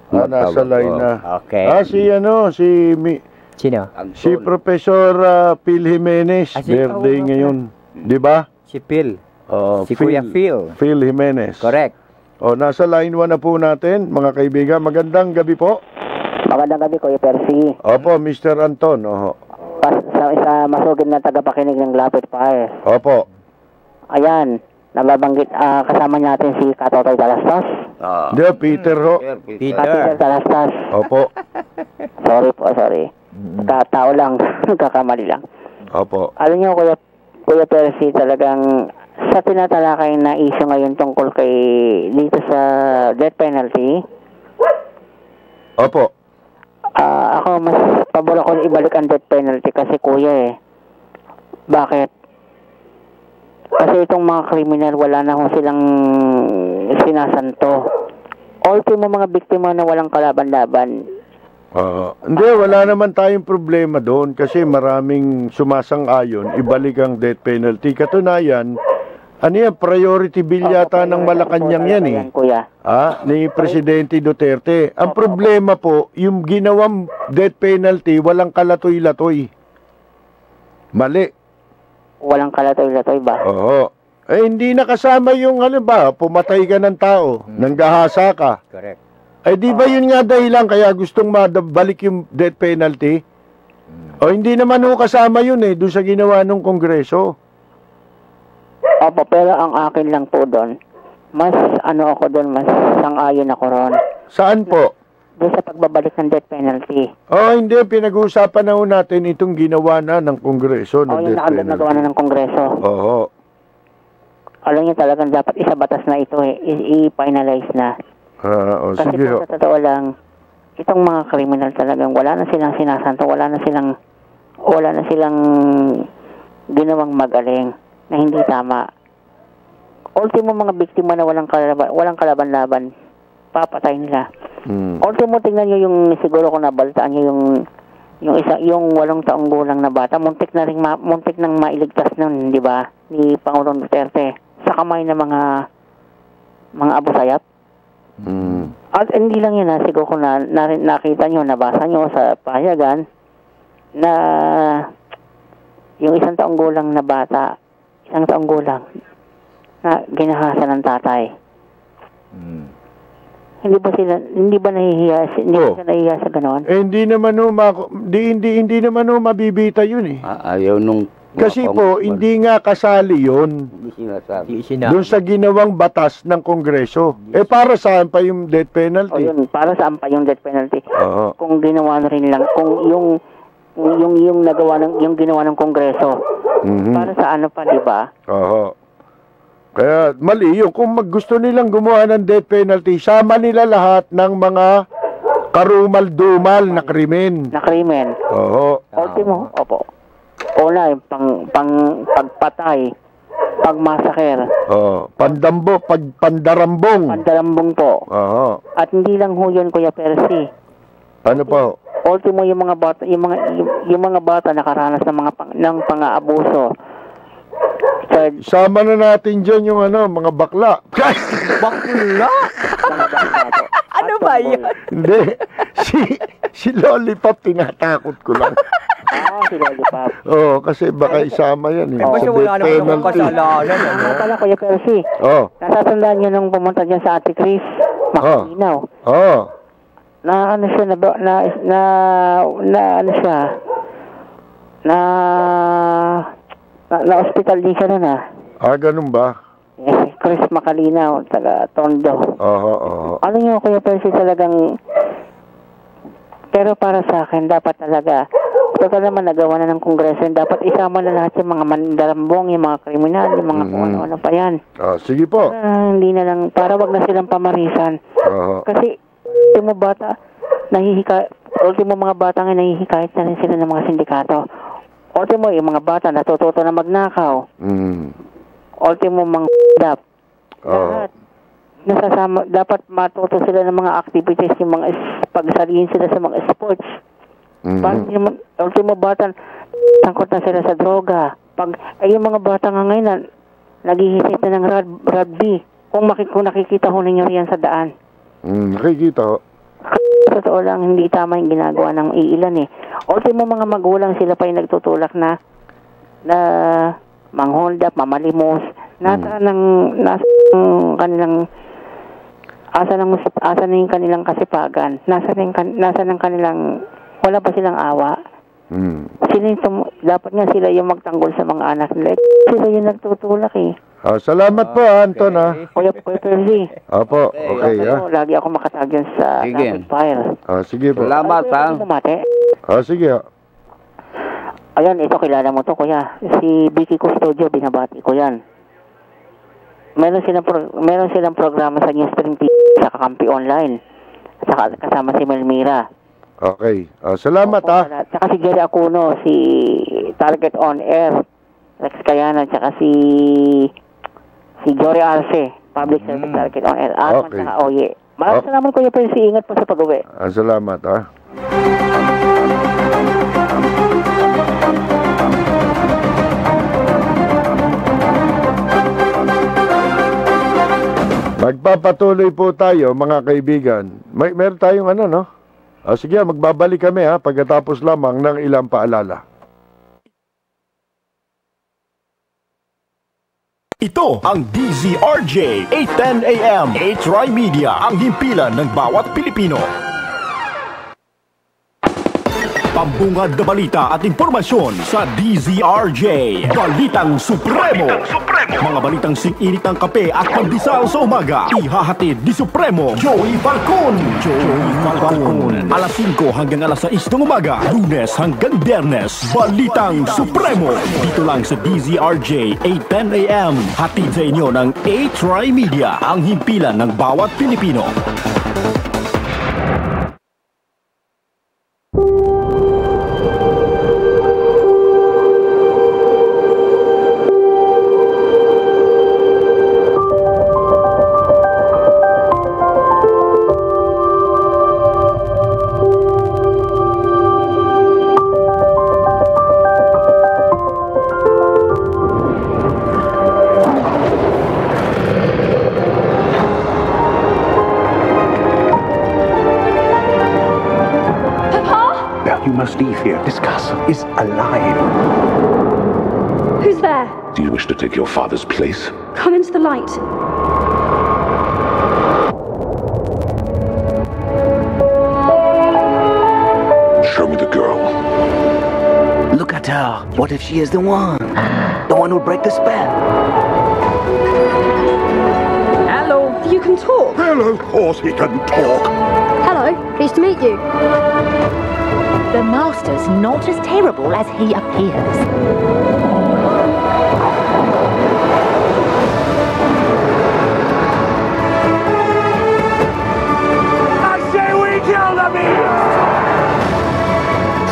Nasa line na. Okay. Sino? Si Professor Phil Jimenez, birthday ngayon. Di ba? Si Phil. Si Phil, Kuya Phil. Phil Jimenez. Correct. Nasa line 1 na po natin, mga kaibigan. Magandang gabi po. Magandang gabi, Kuya Percy. Opo, Mr. Anton. Sa masugid na tagapakinig ng Lapid Fire. Opo. Ayan, nababanggit, kasama natin si Katotoy Talastas. Hindi, Peter ho. Peter Talastas. Opo. Sorry. Tao lang, kakamali lang. Opo. Alam niyo, Kuya Percy, talagang sa tinatalakay na issue ngayon tungkol dito sa death penalty, Opo. ako mas pabor ako ibalik ang death penalty kasi, Kuya, Bakit? Kasi itong mga kriminal, wala na kung silang sinasanto. Ultimo mga biktima na walang kalaban-laban. Hindi, wala naman tayong problema doon kasi maraming sumasang-ayon, ibalik ang death penalty. Katunayan, priority bill yata ng Malacanang yan eh. Kuya. Ni Presidente Duterte. Ang problema po, yung ginawang death penalty, walang kalatoy-latoy. Mali. Walang kalatoy-latoy ba? Oo. Hindi nakasama yung pumatay ka ng tao, nanggahasa ka. Correct. Di ba yun nga dahilan kaya gustong balik yung death penalty? Hindi naman kasama yun doon sa ginawa ng Kongreso. Opo, pero ang akin lang po doon, mas mas sang-ayon ako ron. Saan po? Doon sa pagbabalik ng death penalty. Hindi. Pinag-uusapan na natin itong ginawa na ng Kongreso ng death penalty. Nagawa na ng Kongreso. Oo. Alam niyo talagang dapat isabatas na ito i-finalize na. Kasi sige po, sa totoo lang, itong mga kriminal talagang wala na silang sinasanto, wala na silang ginawang magaling na hindi tama. Ultimo mga biktima na walang kalaban-laban, papatay nila. Ultimo, tingnan niyo yung siguro kung nabalitaan niyo yung 8 taong gulang na bata, muntik nang mailigtas nun, di ba? Ni Pangulong Duterte sa kamay ng mga Abu Sayyaf. At hindi lang yun, siguro kung nakita nyo, nabasa nyo sa pahayagan na yung 1 taong gulang na bata, 1 taong gulang na ginahasa ng tatay. Hindi ba nahihiya sa ganoon? Hindi naman mabibita yun Ayaw nung... Kasi po, hindi nga kasali yun doon sa ginawang batas ng Kongreso. Para saan pa yung death penalty? Para saan pa yung death penalty? Kung ginawa na rin lang, kung yung yung nagawa ng yung ginawa ng Kongreso. Para sa ano pa, di ba? Oo. Kaya mali yun. Kung gusto nilang gumawa ng death penalty, sama nila lahat ng mga karumal-dumal na krimen. Na krimen. Oo. Ultimo, opo. Una, yung pagpatay, pagmasaker. Oo. Pandarambong. Pandarambong po. Oo. At hindi lang ho yun, Kuya Percy. Ano pa? Ultimo yung mga bata, yung mga bata nakaranas ng pang-aabuso. Third, Sama na natin dyan yung mga bakla. Bakla? Ano ba yun? Hindi. Si Lollipop, tinatakot ko lang. si Lollipop. Oo, kasi baka isama yan. Kasi wala naman akong kasalanan. Ano pala, Kuya Percy? Oo. Nasasandaan nyo nung pumunta dyan sa Ate Chris, Makalinaw. Oo. Na ano siya, na hospital din siya nun Ganun ba? Chris Makalinaw, taga Tondo. Oo. Ano nyo, Kuya Percy, talagang, pero para sa akin, dapat talaga, total naman nagawa na ng Kongreso, dapat isama na lahat yung mga mandarambong, yung mga kriminal, yung mga kung ano-ano pa yan. Sige po. Hindi na lang, para wag na silang pamarisan. Kasi, ultimo mga bata nga nahihikayat na rin sila ng mga sindikato. Ultimo, yung mga bata natututo na magnakaw. Ultimo, mga lahat. Nasasama, dapat matuto sila ng mga activities, yung mga pagsalihin sila sa mga sports. Ultimo bata, tangkot na sila sa droga. Yung mga bata nga ngayon naghihisit na ng rugby. Kung nakikita ho ninyo riyan sa daan. Nakikita ho. Totoo lang, hindi tama yung ginagawa ng iilan Ultimo mga magulang, sila pa yung nagtutulak na mang-hold up, mamalimos, nasa kanilang asa na yung kanilang kasipagan, nasa ng kanilang, wala pa silang awa. Dapat nga sila yung magtanggol sa mga anak nila. Sila yung nagtutulak Salamat po, Anton Kuya Percy. Opo, okay Lagi ako makatag yan sa Rapid Fire. Sige po. Salamat Sige Ayan, ito kilala mo to, Kuya. Si Vicky Custodio, binabati ko yan. Meron silang programa sa Newsstream TV sa Kakampi Online. Saka kasama si Melmira. Okay. Salamat Saka si Jerry Acuno, si Target On Air, Rex Kayana, saka si Jory Arce, Public Service Target On Air. Okay. Saka Oye. Maraming salamat, Kuya Percy. Ingat po sa pag-uwi. Salamat Magpapatuloy po tayo, mga kaibigan. Meron tayong sige, magbabalik kami pagkatapos lamang ng ilang paalala. Ito ang DZRJ 810 AM H-Rai Media, ang himpilan ng bawat Pilipino. Pambungad na balita at impormasyon sa DZRJ Balitang Supremo. Mga balitang sing-init ng kape at pandesal sa umaga, ihahatid ni Supremo Joey Falcon. Alas 5 hanggang alas 6 ng umaga, Lunes hanggang Biyernes, Balitang Supremo. Dito lang sa DZRJ 810 AM. Hatid sa inyo ng H-Rai Media, ang himpilan ng bawat Pilipino. Leave here. This castle is alive. Who's there? Do you wish to take your father's place? Come into the light. Show me the girl. Look at her. What if she is the one? The one who'll break the spell? Hello. You can talk. Well, of course he can talk. Hello. Pleased to meet you. The master's not as terrible as he appears. I say we kill the beast!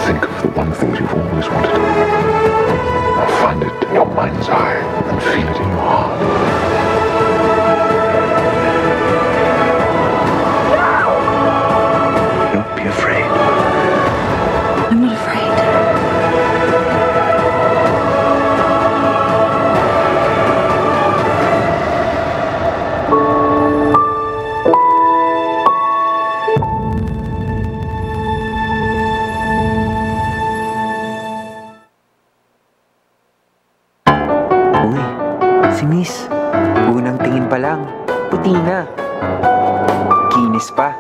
Think of the one thing you've always wanted. Find it in your mind's eye and feel it in your heart. Don't be afraid. I'm not afraid. Uy, si Miss. Unang tingin pa lang, puti na. Kinis pa.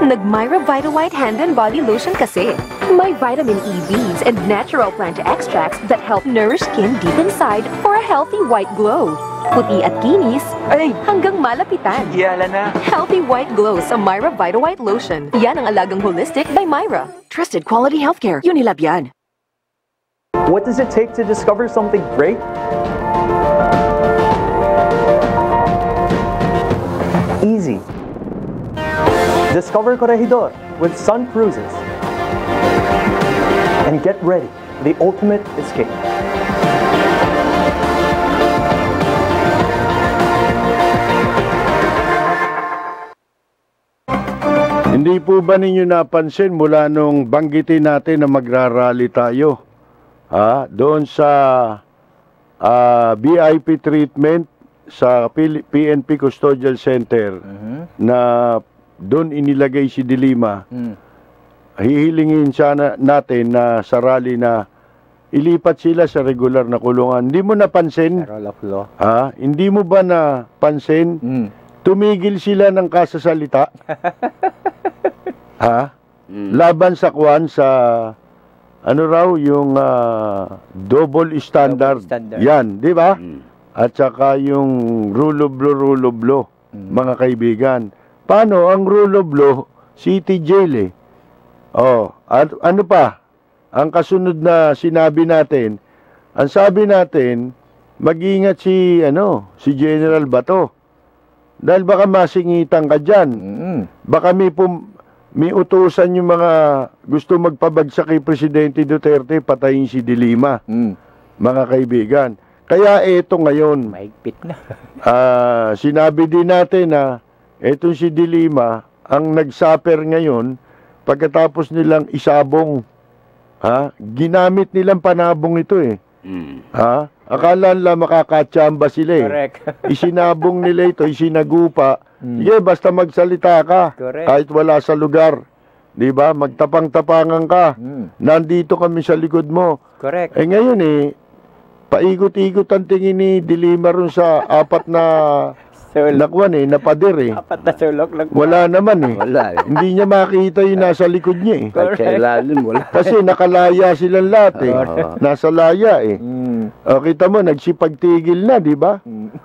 Nag-Myra Vita White Hand and Body Lotion kasi. May vitamin E beads and natural plant extracts that help nourish skin deep inside for a healthy white glow. Puti at kinis, ay, hanggang malapitan. Yala na. Healthy white glow sa Myra Vita White Lotion. Yan ang alagang holistic by Myra. Trusted quality healthcare. Unilab yan. What does it take to discover something great? Easy. Discover Corregidor with Sun Cruises. And get ready for the ultimate escape. Hindi po ba ninyo napansin mula nung banggitin natin na magrarally tayo? Doon sa VIP treatment sa PNP Custodial Center na doon inilagay si Dilima. Hihilingin sana natin na sa rally na ilipat sila sa regular na kulungan. Hindi mo napansin? Hindi mo ba napansin? Tumigil sila ng kasasalita. Laban sa kwan sa ano raw yung double standard. Yan, di ba? At saka yung rule of law, mga kaibigan. Paano ang rule of law? City jail eh. At ano pa? Ang kasunod na sinabi natin, ang sabi natin, mag-ingat si General Bato. Dahil baka masingitan ka dyan. Baka may utusan yung mga gusto magpabagsak kay Presidente Duterte, patayin si Dilima. Mga kaibigan. Kaya ito ngayon. Mahigpit na. Sinabi din natin na etong si Dilima, ang nag-suffer ngayon, pagkatapos nilang isabong, ginamit nilang panabong ito eh. Akala nila makakatsamba sila eh. Correct. Isinabong nila ito, isinagupa. Sige, basta magsalita ka. Correct. Kahit wala sa lugar. Di ba? Magtapang-tapangan ka. Nandito kami sa likod mo. Correct. Eh ngayon eh, paikot-ikot ang tingin ni Dilima ron sa apat na na pader eh. Apat na sulok lang. Wala naman eh. Wala eh. Hindi niya makita yung nasa likod niya eh. Kahit sa ilalim, wala. Kasi nakalaya silang lahat eh. Nasa laya eh. Kita mo, nagsipagtigil na, di ba?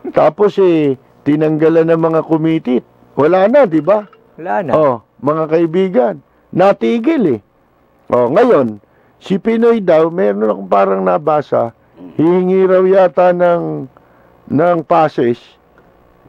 Tapos eh, tinanggalan ng mga kumitit. Wala na, di ba? Wala na. Mga kaibigan, natigil eh. Ngayon, si Pinoy daw, meron akong parang nabasa, hihingi raw yata ng passes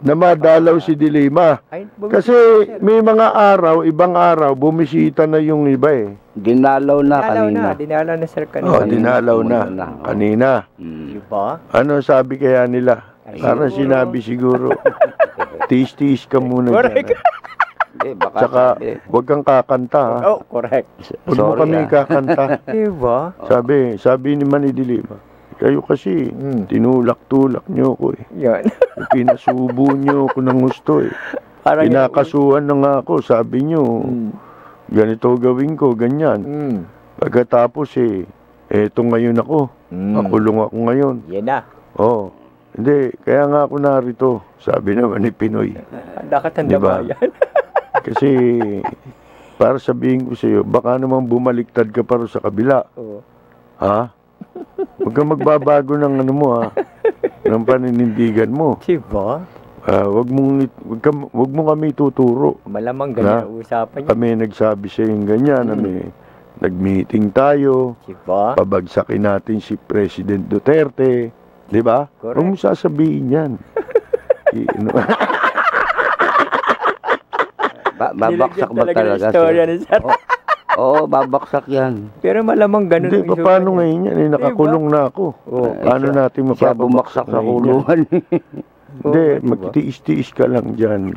na madalaw si Dilima. Kasi may mga araw, ibang araw, bumisita na yung iba eh. Dinalaw na kanina. Dinalaw na sir kanina. Dinalaw na kanina. Diba? Ano sabi kaya nila? Parang sinabi siguro, tiis-tiis ka muna dyan. Tsaka, huwag kang kakanta ha. Correct. Huwag mo kami kakanta. Diba? Sabi ni Manny Dilima, kayo kasi, tinulak-tulak nyo ko eh. Yan. Pinasubo nyo ko ng gusto eh. Pinakasuhan na nga ako, sabi nyo, ganito gawin ko, ganyan. Pagkatapos eh, eto ngayon ako. Makulong ako ngayon. Yan na. Hindi, kaya nga ako narito, sabi naman ni Pinoy. Handa ba yan? Kasi, para sabihin ko sa iyo, baka naman bumaliktad ka pa rin sa kabila. Huwag kang magbabago ng ng paninindigan mo. Diba? Wag mo kami tuturo. Malamang ganyan usapan niya. Kami nagsabi sa yung ganyan, nag-meeting tayo, Diba? pabagsakin natin si President Duterte, di ba? Correct. Huwag mo sasabihin yan. Babaksak ba talaga? Istorya ni Sir. Oo, babaksak yan. Pero malamang ganun. Hindi, paano ngayon yan? Nakakulong na ako. Paano natin Siya bumaksak sa kulungan. Hindi, magtiis-tiis ka lang dyan.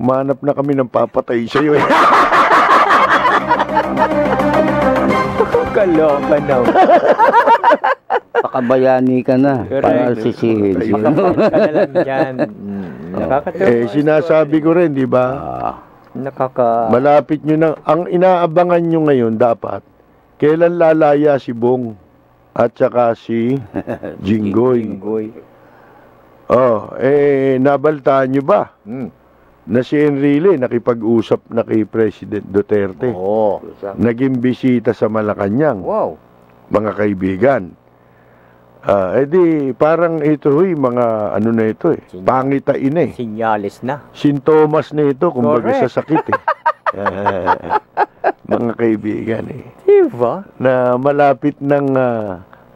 Umanap na kami ng papatay sa'yo. Kaloka na. Pakabayani ka na. Para sisihin. Ka na lang dyan. Sinasabi ko rin, di ba? Malapit nyo na. Ang inaabangan nyo ngayon dapat, kailan lalaya si Bong at saka si Jinggoy. Nabaltaan nyo ba? Na si Enrile nakipag-usap na kay President Duterte. Naging bisita sa Malacanang. Wow. Mga kaibigan. Di parang ito mga ano na ito pangitain Sinyalis na. Sintomas na ito kumbaga sa sakit mga kaibigan Diba? Na malapit ng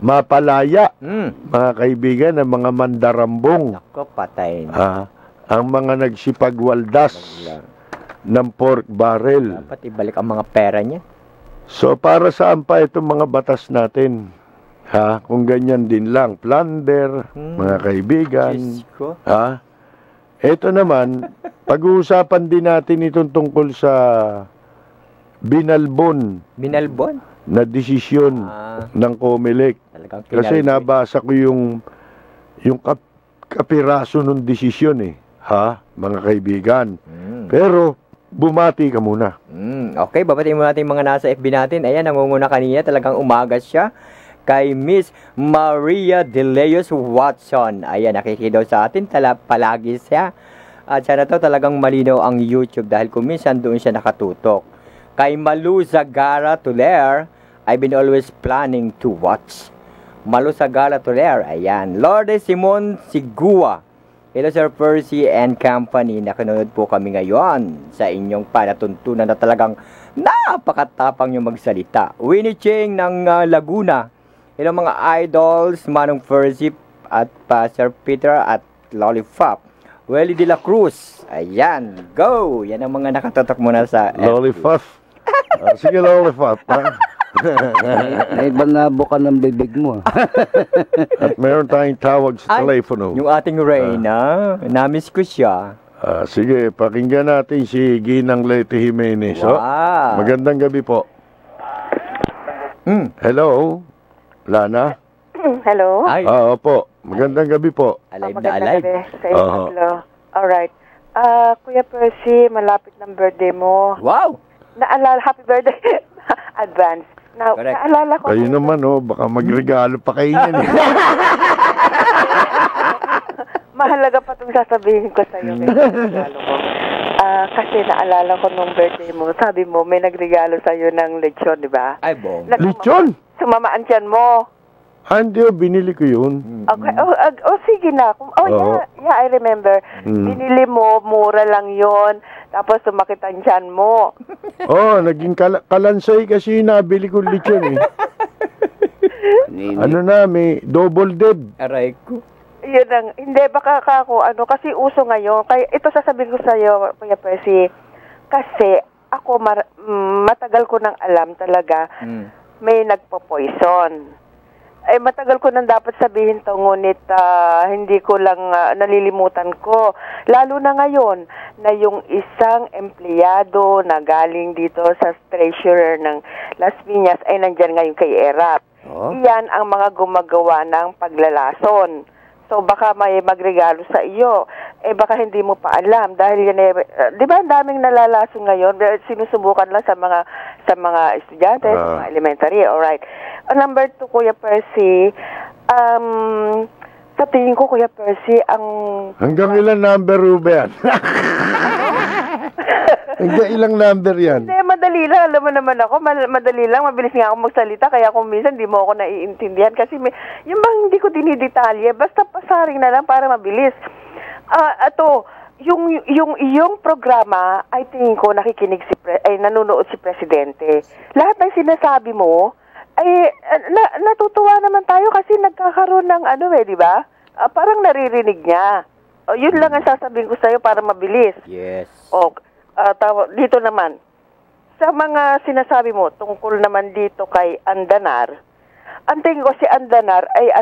mapalaya mga kaibigan ng mga mandarambong. Nako, patay na. Ang mga nagsipagwaldas ng pork barrel. Dapat ibalik ang mga pera niya. So para saan pa itong mga batas natin? Kung ganyan din lang, plunder, mga kaibigan. Ito naman, pag-uusapan din natin itong tungkol sa binalbon. Binalbon? Na desisyon ng COMELEC. Kasi nabasa ko yung kapiraso ng desisyon mga kaibigan. Pero, bumati ka muna. Okay, babatiin mo natin mga nasa FB natin. Ayan, nangunguna kanina, talagang umagas siya. Kay Miss Maria De Leos Watson. Ayan, nakikidaw sa atin. Palagi siya. At sana to talagang malinaw ang YouTube dahil kung minsan doon siya nakatutok. Kay Malu Zagara Tuler, I've been always planning to watch. Malu Zagara Tuler, ayan. Lourdes Simon Sigua. Hello Sir Percy and Company. Nakanood po kami ngayon sa inyong panatuntunan na talagang napakatapang yung magsalita. Winnie Ching ng Laguna. Hello mga idols, Manong Percy at Sir Peter at Lollipop. Welly de la Cruz. Ayan, go! Yan ang mga nakatotok muna sa Lollipop. Sige, Lollipop. May banabo ka ng bibig mo. At meron tayong tawag sa telepono. Yung ating Reyna, namiss ko siya. Sige, pakinggan natin si Ginang Leti Jimenez. Wow. Magandang gabi po. Hello? Lana? Hello? Opo. Magandang gabi po. Alive na alive. Sa inyo. Alright. Kuya Percy, malapit ng birthday mo. Wow! Happy birthday. Advance. Naalala ko. Kayo naman, baka magregalo pa kayo yan. Mahalaga pa itong sasabihin ko sa'yo. Kasi naalala ko nung birthday mo, sabi mo, may nagregalo sa'yo ng lechon, di ba? Ay, bong. Lechon? Sumamaan tiyan mo. Hindi, binili ko yun. Okay. Sige na. Yeah, I remember. Binili mo, mura lang yon. Tapos sumakit ang tiyan mo. Naging kalansay kasi nabili ko lechon may double dead. Aray ko. Yun ang, hindi, baka ako, kasi uso ngayon. Kaya ito sasabihin ko sa'yo, Kuya Percy, kasi ako matagal ko nang alam talaga, may nagpo-poison. Matagal ko nang dapat sabihin to, ngunit hindi ko lang nalilimutan ko. Lalo na ngayon, na yung isang empleyado na galing dito sa treasurer ng Las Piñas ay nandyan ngayon kay Erap. Iyan ang mga gumagawa ng paglalason. So baka may magregalo sa iyo. Baka hindi mo pa alam dahil yan di ba ang daming nalalason ngayon, sinusubukan lang sa mga estudyante, sa mga elementary. Alright. Number 2, Kuya Percy, sa tingin ko, Kuya Percy, hanggang ilang number ba yan? Hanggang ilang number yan? Hindi, madali lang. Alam mo naman ako, madali lang. Mabilis nga ako magsalita. Kaya kung minsan, di mo ako naiintindihan. Kasi yung bang hindi ko dinidetalye, basta pasaring na lang para mabilis. yung programa, ay tingin ko nakikinig nanonood si Presidente. Lahat ng sinasabi mo, ay natutuwa naman tayo kasi nagkakaroon ng di ba? Parang naririnig niya. Yun lang ang sasabihin ko sa'yo para mabilis. Yes. Dito naman, sa mga sinasabi mo, tungkol naman dito kay Andanar, ang tingin ko si Andanar ay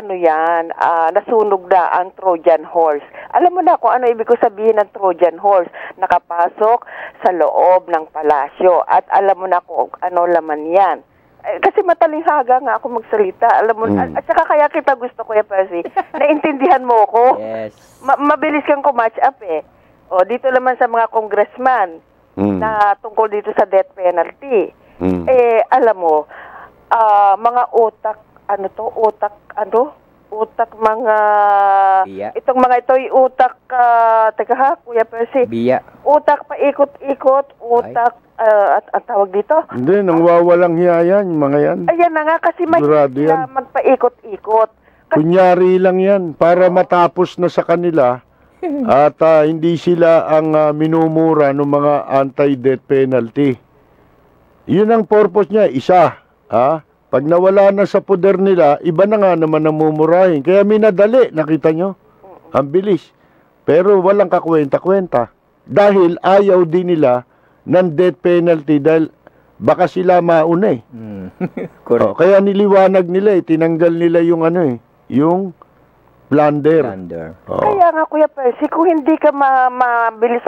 nasunog na ang Trojan horse. Alam mo na kung ano ibig ko sabihin ng Trojan horse. Nakapasok sa loob ng palasyo at alam mo na kung ano laman yan. Kasi matalinghaga nga ako magsalita. Alam mo, at saka kaya kita gusto ko, Percy, naintindihan mo ko. Yes. Mabilis kang kumatch up dito naman sa mga congressman na tungkol dito sa death penalty. Alam mo, mga utak mga Biya. itong mga ito ay utak Kuya Percy. Biya. Utak paikot-ikot, utak at tawag dito. Hindi, nang wawalang hiya yan, yung mga yan. Ayan na nga kasi sila magpaikot-ikot. Kunyari lang yan, para matapos na sa kanila at hindi sila ang minumura ng mga anti-death penalty. Yun ang purpose niya, isa. Pag nawala na sa poder nila, iba na nga naman ang mumurahin. Kaya minadali, nakita nyo? Ang bilis. Pero walang kakwenta-kwenta. Dahil ayaw din nila ng death penalty dahil baka sila mauna kaya niliwanag nila tinanggal nila yung yung plunder. Kaya nga Kuya Percy, kung hindi ka mabilis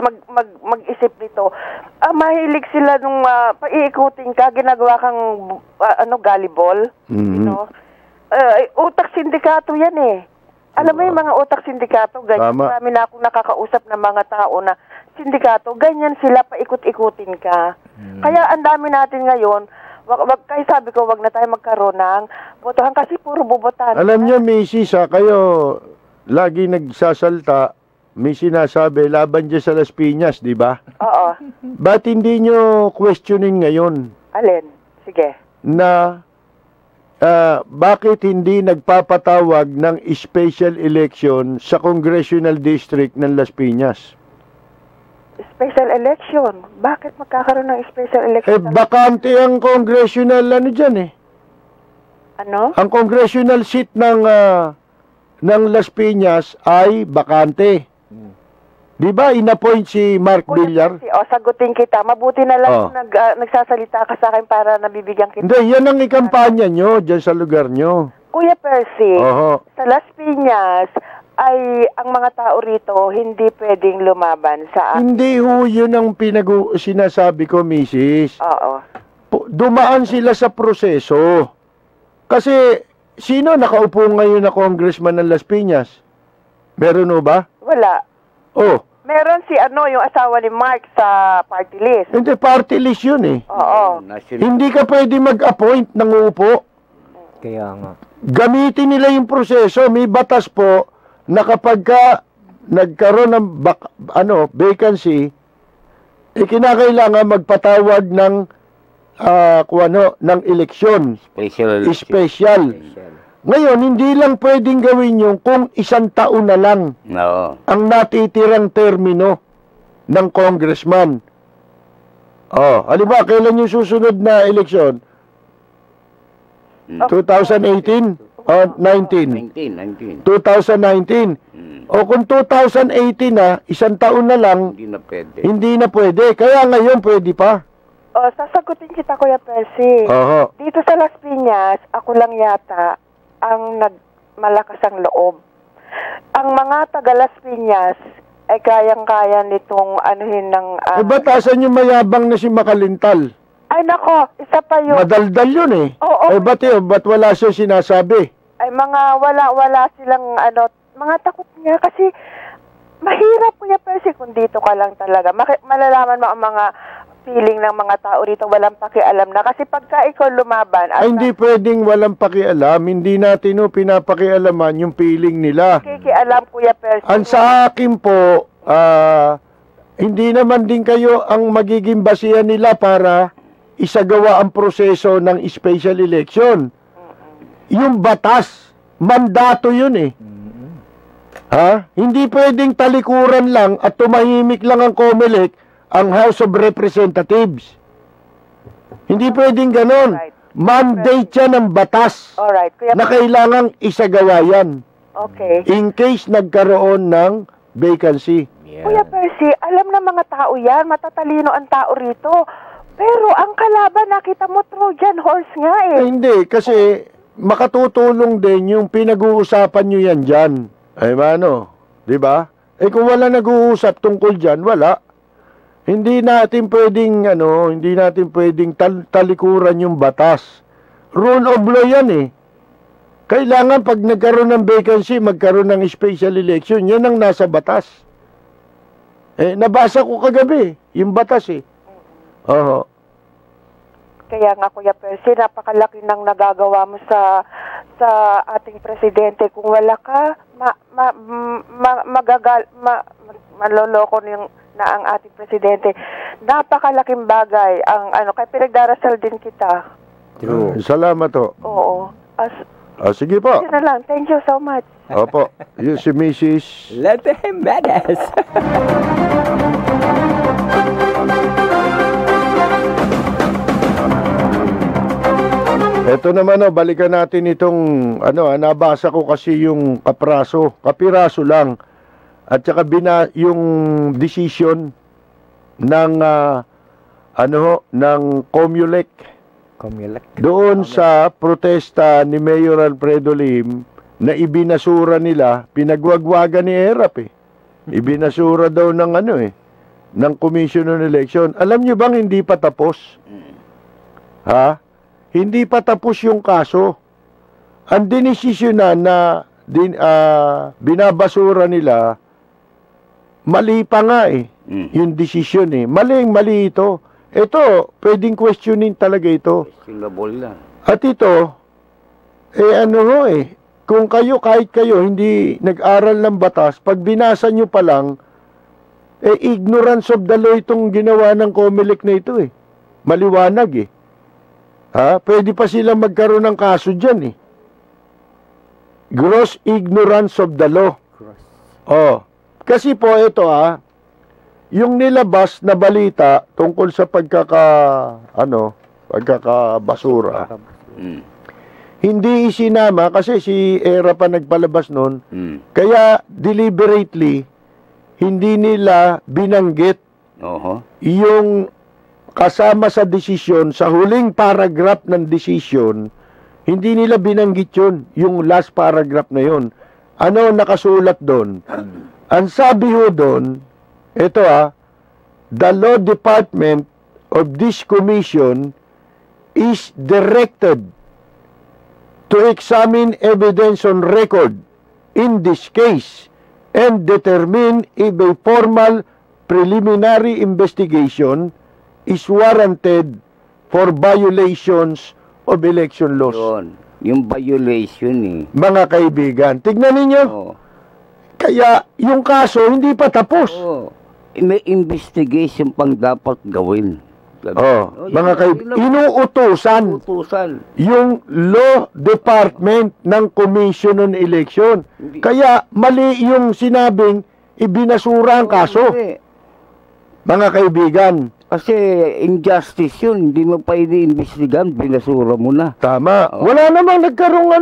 mag-isip nito, mahilig sila nung paiikutin ka, ginagawa kang gullible. Utak sindikato yan Alam mo yung mga utak sindikato, ganyan. Marami na akong nakakausap ng mga tao na sindikato, ganyan sila, paikot-ikutin ka. Kaya ang dami natin ngayon, kaya sabi ko, wag na tayo magkaroon ng botohan kasi puro bubotan. Alam niyo, Mrs., kayo lagi nagsasalta, may sinasabi, laban dyan sa Las Piñas, di ba? Oo. Ba't hindi nyo questionin ngayon? Alin? Sige. Na bakit hindi nagpapatawag ng special election sa congressional district ng Las Piñas? Special election? Bakit magkakaroon ng special election? Bakante ang congressional dyan Ano? Ang congressional seat ng Las Piñas ay bakante. Di ba inappoint si Mark Villar? Sagutin kita. Mabuti na lang nagsasalita ka sa akin para nabibigyan kita. Hindi, yan ang ikampanya nyo dyan sa lugar nyo. Kuya Percy, sa Las Piñas ay ang mga tao rito hindi pwedeng lumaban sa Hindi yun ang sinasabi ko, Mrs. Oo. Dumaan sila sa proseso. Kasi sino nakaupo ngayon na congressman ng Las Piñas? Meron o ba? Wala. Meron si yung asawa ni Mark sa party list. Hindi, party list yun Oo. Hindi ka pwede mag-appoint ng upo. Kaya nga. Gamitin nila yung proseso. May batas po na kapag nagkaroon ng vacancy, kinakailangan magpatawag ng ng eleksyon. Special. Ngayon, hindi lang pwedeng gawin yung kung 1 taon na lang ang natitirang termino ng congressman. Halimbawa, kailan yung susunod na eleksyon? 2018? 19. 2019. O kung 2018 na, 1 taon na lang, hindi na pwede. Kaya ngayon, pwede pa. Sasagutin kita, Kuya Percy. Dito sa Las Piñas, ako lang yata ang malakas ang loob. Ang mga taga Las Piñas ay kayang-kaya nitong anuhin ng... batasan yung mayabang na si Makalintal. Ay nako, isa pa yun. Madaldal yun ba't wala siya sinasabi? Ay wala silang mga takot niya kasi mahirap Kuya Percy kung dito ka lang talaga. Malalaman mo ang mga feeling ng mga tao rito, walang pakialam na. Kasi pagka ikaw lumaban... hindi pwedeng walang pakialam. Hindi natin pinapakialaman yung feeling nila. Kikialam, Kuya Percy. Ang sa akin po, hindi naman din kayo ang magiging basihan nila para isagawa ang proseso ng special election. Yung batas, mandato yun Ha? Hindi pwedeng talikuran lang at tumahimik lang ang COMELEC, ang House of Representatives. Hindi pwedeng ganon. Mandate yan ng batas Alright. Kuya na kailangang isagawa yan. Okay. In case nagkaroon ng vacancy. Kuya Percy, alam na mga tao yan. Matatalino ang tao rito. Pero ang kalaban, nakita mo, Trojan horse nga eh. Hindi, kasi makatutulong din yung pinag-uusapan nyo yan dyan. Ay ano, di ba? Eh kung wala nag-uusap tungkol dyan, wala. Hindi natin pwedeng, hindi natin pwedeng talikuran yung batas. Rule of law yan eh. Kailangan pag nagkaroon ng vacancy, magkaroon ng special election. Yan ang nasa batas. Eh, nabasa ko kagabi, yung batas eh. Oo. Kaya nga, Kuya Percy, napakalaki ng nagagawa mo sa ating presidente. Kung wala ka, maloloko na ang ating presidente. Napakalaking bagay ang kaya pinagdarasal din kita. True. Salamat ho. Oo. Sige po. Sige na lang. Thank you so much. Opo. Yung si Mrs. Lete Jimenez. Ito naman balikan natin itong nabasa ko kasi yung kapiraso lang at saka yung decision ng ng COMELEC doon sa protesta ni Mayor Alfredo Lim na ibinasura nila, pinagwagwagan ni ERAP ibinasura daw ng ng Commission on Election. Alam niyo bang hindi pa tapos? Ha? Hindi pa tapos yung kaso. Ang dinesisyonan na binabasura nila, mali pa nga yung desisyon Mali ito. Ito, pwedeng questionin talaga ito. Questionable lang. At ito, kung kahit kayo hindi nag-aral ng batas, pag binasa nyo pa lang, ignorance of the law itong ginawa ng COMELEC na ito Maliwanag Ha? Pwede pa silang magkaroon ng kaso dyan Gross ignorance of the law. Kasi po ito yung nilabas na balita tungkol sa pagkakabasura. Hindi isinama kasi si ERA pa nagpalabas noon. Kaya deliberately hindi nila binanggit yung kasama sa desisyon, sa huling paragraph ng desisyon, hindi nila binanggit yun, yung last paragraph na yun. Ano nakasulat doon? Ang sabi ho doon, ito the law department of this commission is directed to examine evidence on record in this case and determine if a formal preliminary investigation is warranted for violations of election laws. Yung violation Mga kaibigan, tignan ninyo. Kaya yung kaso hindi pa tapos. May investigation pang dapat gawin. Mga kaibigan, inuutusan yung law department ng Commission on Election. Kaya mali yung sinabing ibinasura ang kaso. Mga kaibigan, kasi injustice yun, hindi mo pa ini-investigan, binasura mo na. Tama. Wala namang nagkaroon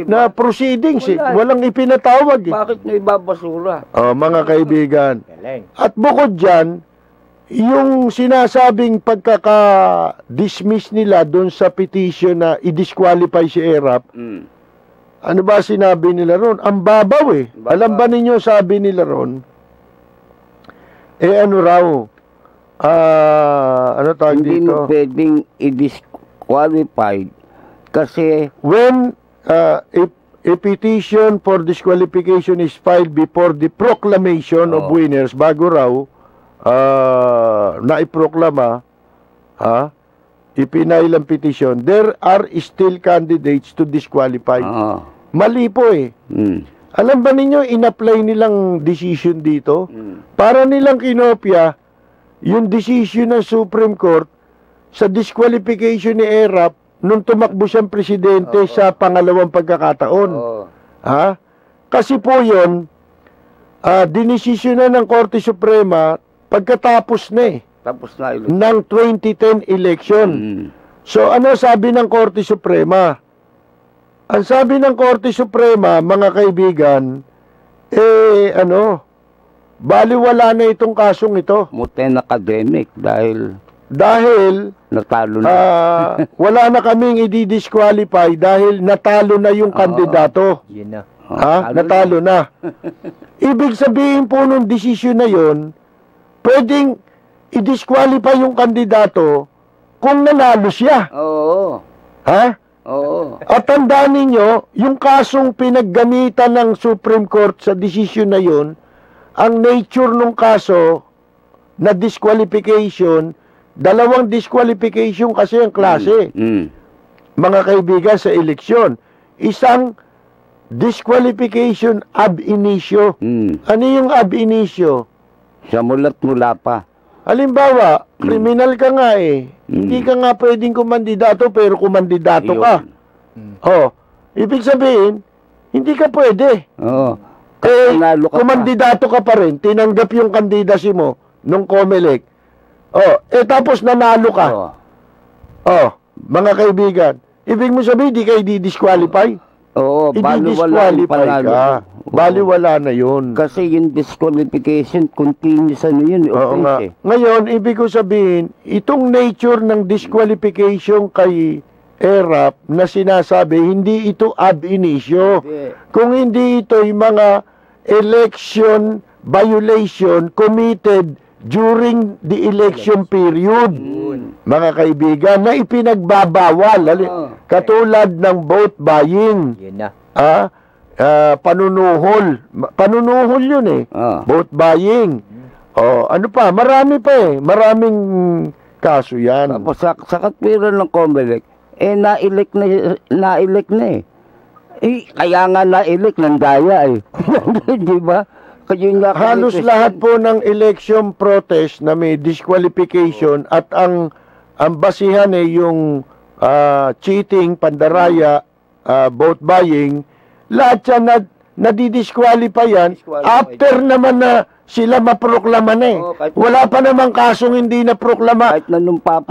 na proceedings Walang ipinatawag Bakit na ibabasura? Mga kaibigan. At bukod dyan, yung sinasabing pagkaka-dismiss nila doon sa petition na i-disqualify si ERAP, ano ba sinabi nila ron? Ang babaw Alam ba ninyo sabi nila ron? Ano raw? Ano tawag dito? Hindi mo pwedeng i-disqualify kasi when a petition for disqualification is filed before the proclamation of winners, bago raw naiproklama, ipinail ang petition, there are still candidates to disqualify. Mali po Alam ba ninyo, in-apply nilang decision dito? Para nilang kinopya yung decision ng Supreme Court sa disqualification ni ERAP nung tumakbo siyang presidente sa pangalawang pagkakataon. Kasi po yun, dinesisyonan ng Korte Suprema pagkatapos na Tapos na ng 2010 election. So ano sabi ng Korte Suprema? Ang sabi ng Korte Suprema, mga kaibigan, baliwala na itong kasong ito. Muten academic dahil natalo na. Wala na kaming i-disqualify dahil natalo na yung kandidato. Yun na. Natalo na. Ibig sabihin po nung desisyon na yon, pwedeng i-disqualify yung kandidato kung nanalo siya. Oo. Ha? Oo. At tandaan ninyo, yung kasong pinaggamitan ng Supreme Court sa desisyon na yon, ang nature ng kaso na disqualification, dalawang disqualification kasi ang klase. Mga kaibigan sa eleksyon. Isang disqualification ab initio. Ano yung ab initio? Sa mula pa. Halimbawa, kriminal ka nga Hindi ka nga pwedeng kumandidato pero kumandidato ka. Ibig sabihin, hindi ka pwede. Kumandidato ka pa rin, tinanggap yung kandidasi mo nung COMELEC. Tapos nanalo ka. Mga kaibigan, ibig mo sabihin, di kayo di-disqualify? Oo, i-disqualify ka. Baliwala na yun. Kasi yung disqualification, continuous yun. Ngayon, ibig ko sabihin, itong nature ng disqualification kay ERAP na sinasabi, hindi ito ab initio. Kung hindi ito yung mga election violation committed during the election period, mga kaibigan, na ipinagbabawal. Katulad ng vote buying. Panunuhol. Panunuhol yun vote buying. Ano pa? Marami pa Maraming kaso yan. Tapos sa katwiran ng COMELEC, na-elect na kaya nga na-elect ng daya Di ba? Halos lahat po ng election protest na may disqualification at ang basihan yung cheating, pandaraya, vote buying, lahat yan nadidisqualify yan after naman na sila maproklama wala pa namang kasong hindi naproklama.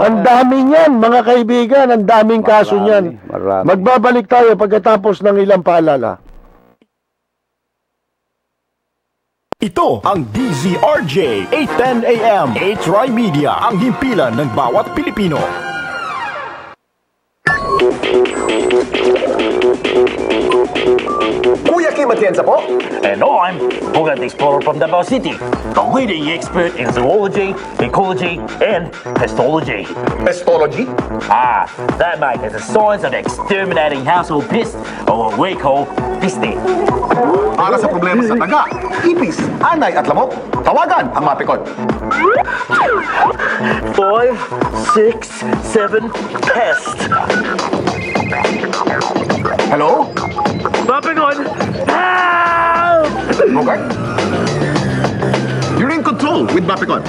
Ang dami niyan, mga kaibigan, ang daming kaso niyan. Magbabalik tayo pagkatapos ng ilang paalala. Ito ang DZRJ 810 AM H-Rai Media, ang himpilan ng bawat Pilipino. Kuya Kim Atienza po. And I'm Bogart Explorer from Davao City, the leading expert in zoology, ecology, and pestology. Pestology? That mate is the science of exterminating household pests, or what we call pesting. Para sa problema sa taga, ipis, anay at lamok, tawagan ang Mapicon. 5, 6, 7, pest. Hello? Mapicon! Help! Bogart? You're in control with Mapicon.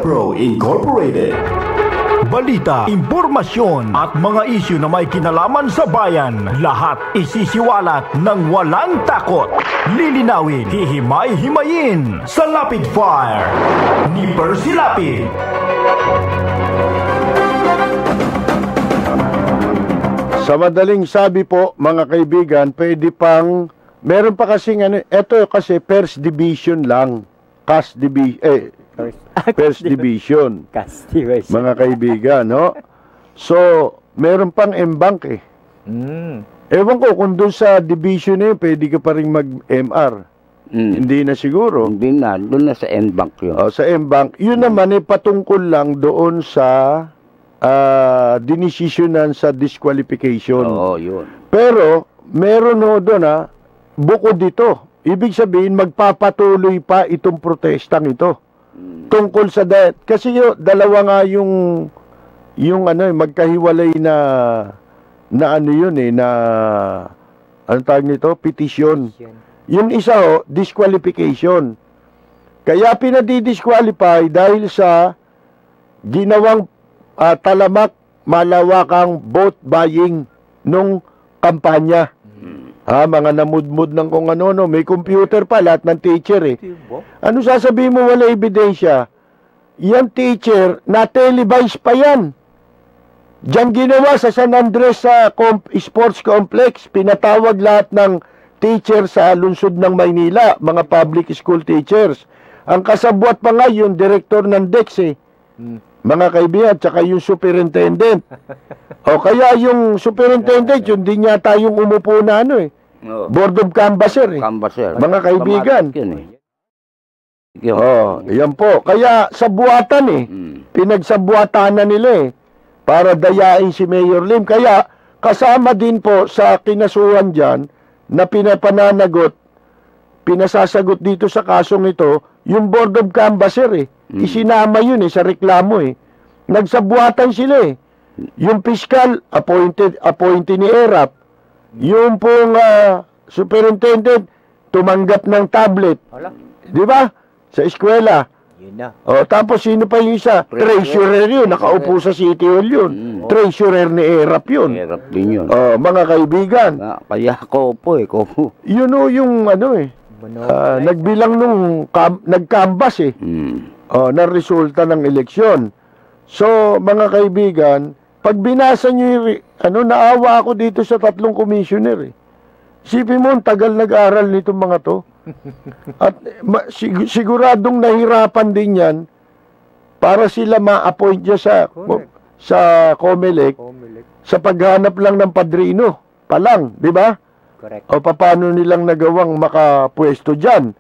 Pro Incorporated. Balita, impormasyon at mga isyu na may kinalaman sa bayan, lahat isisiwalat ng walang takot. Lilinawin, hihimay-himayin sa Lapid Fire ni Percy Lapid. Sa madaling sabi po, mga kaibigan, pwede pang, meron pa kasing eto kasi first division lang. First division. Mga kaibigan, no? So, meron pang M-Bank Ewan ko, kung doon sa division na yun, pwede ka pa rin mag-MR. Hindi na siguro. Hindi na, doon na sa M-Bank yun. Sa M-Bank. Yun naman patungkol lang doon sa dinesisyonan sa disqualification. Yun. Pero, meron ho doon bukod dito. Ibig sabihin, magpapatuloy pa itong protestang ito. Tungkol sa kasi dalawa nga yung magkahiwalay na ano yun na anong tawag nito? Petition. Yung isa disqualification. Kaya pinadi-disqualify dahil sa ginawang talamak malawakang vote buying nung kampanya. Mga namudmud ng kung ano, may computer pa, lahat ng teacher Ano sasabihin mo wala ebidensya? Yan teacher, na-televise pa yan. Diyan ginawa sa San Andres sa Sports Complex, pinatawag lahat ng teacher sa lungsod ng Maynila, mga public school teachers. Ang kasabwat pa nga yung director ng DEX mga kaibigan, tsaka yung superintendent. Kaya yung superintendent, yun din yata yung umupo na Board of Canvasser mga kaibigan. Yan po. Kaya sa buwatan pinagsabuatan na nila para dayain si Mayor Lim. Kaya kasama din po sa kinasuhan dyan na pinapananagot, pinasasagot dito sa kasong ito, yung Board of Canvasser Isinama yun sa reklamo Nagsabuatan sila Yung fiscal, appointed ni ERAP. Yung pong superintendent, tumanggap ng tablet. Di ba? Sa eskwela. Tapos sino pa yung isa? Treasurer yun. Nakaupo sa City Hall yun. Treasurer ni ERAP yun. ERAP din yun. Mga kaibigan. Kaya kopo Yun yung nagbilang nung nag-canvas na resulta ng eleksyon. So, mga kaibigan, pag binasa nyo naawa ako dito sa 3 commissioner Isipin mo, tagal nag-aral nitong mga to. At siguradong nahirapan din yan para sila ma-appoint niya sa COMELEC sa paghanap lang ng padrino pa lang, di ba? O paano nilang nagawang makapwesto dyan?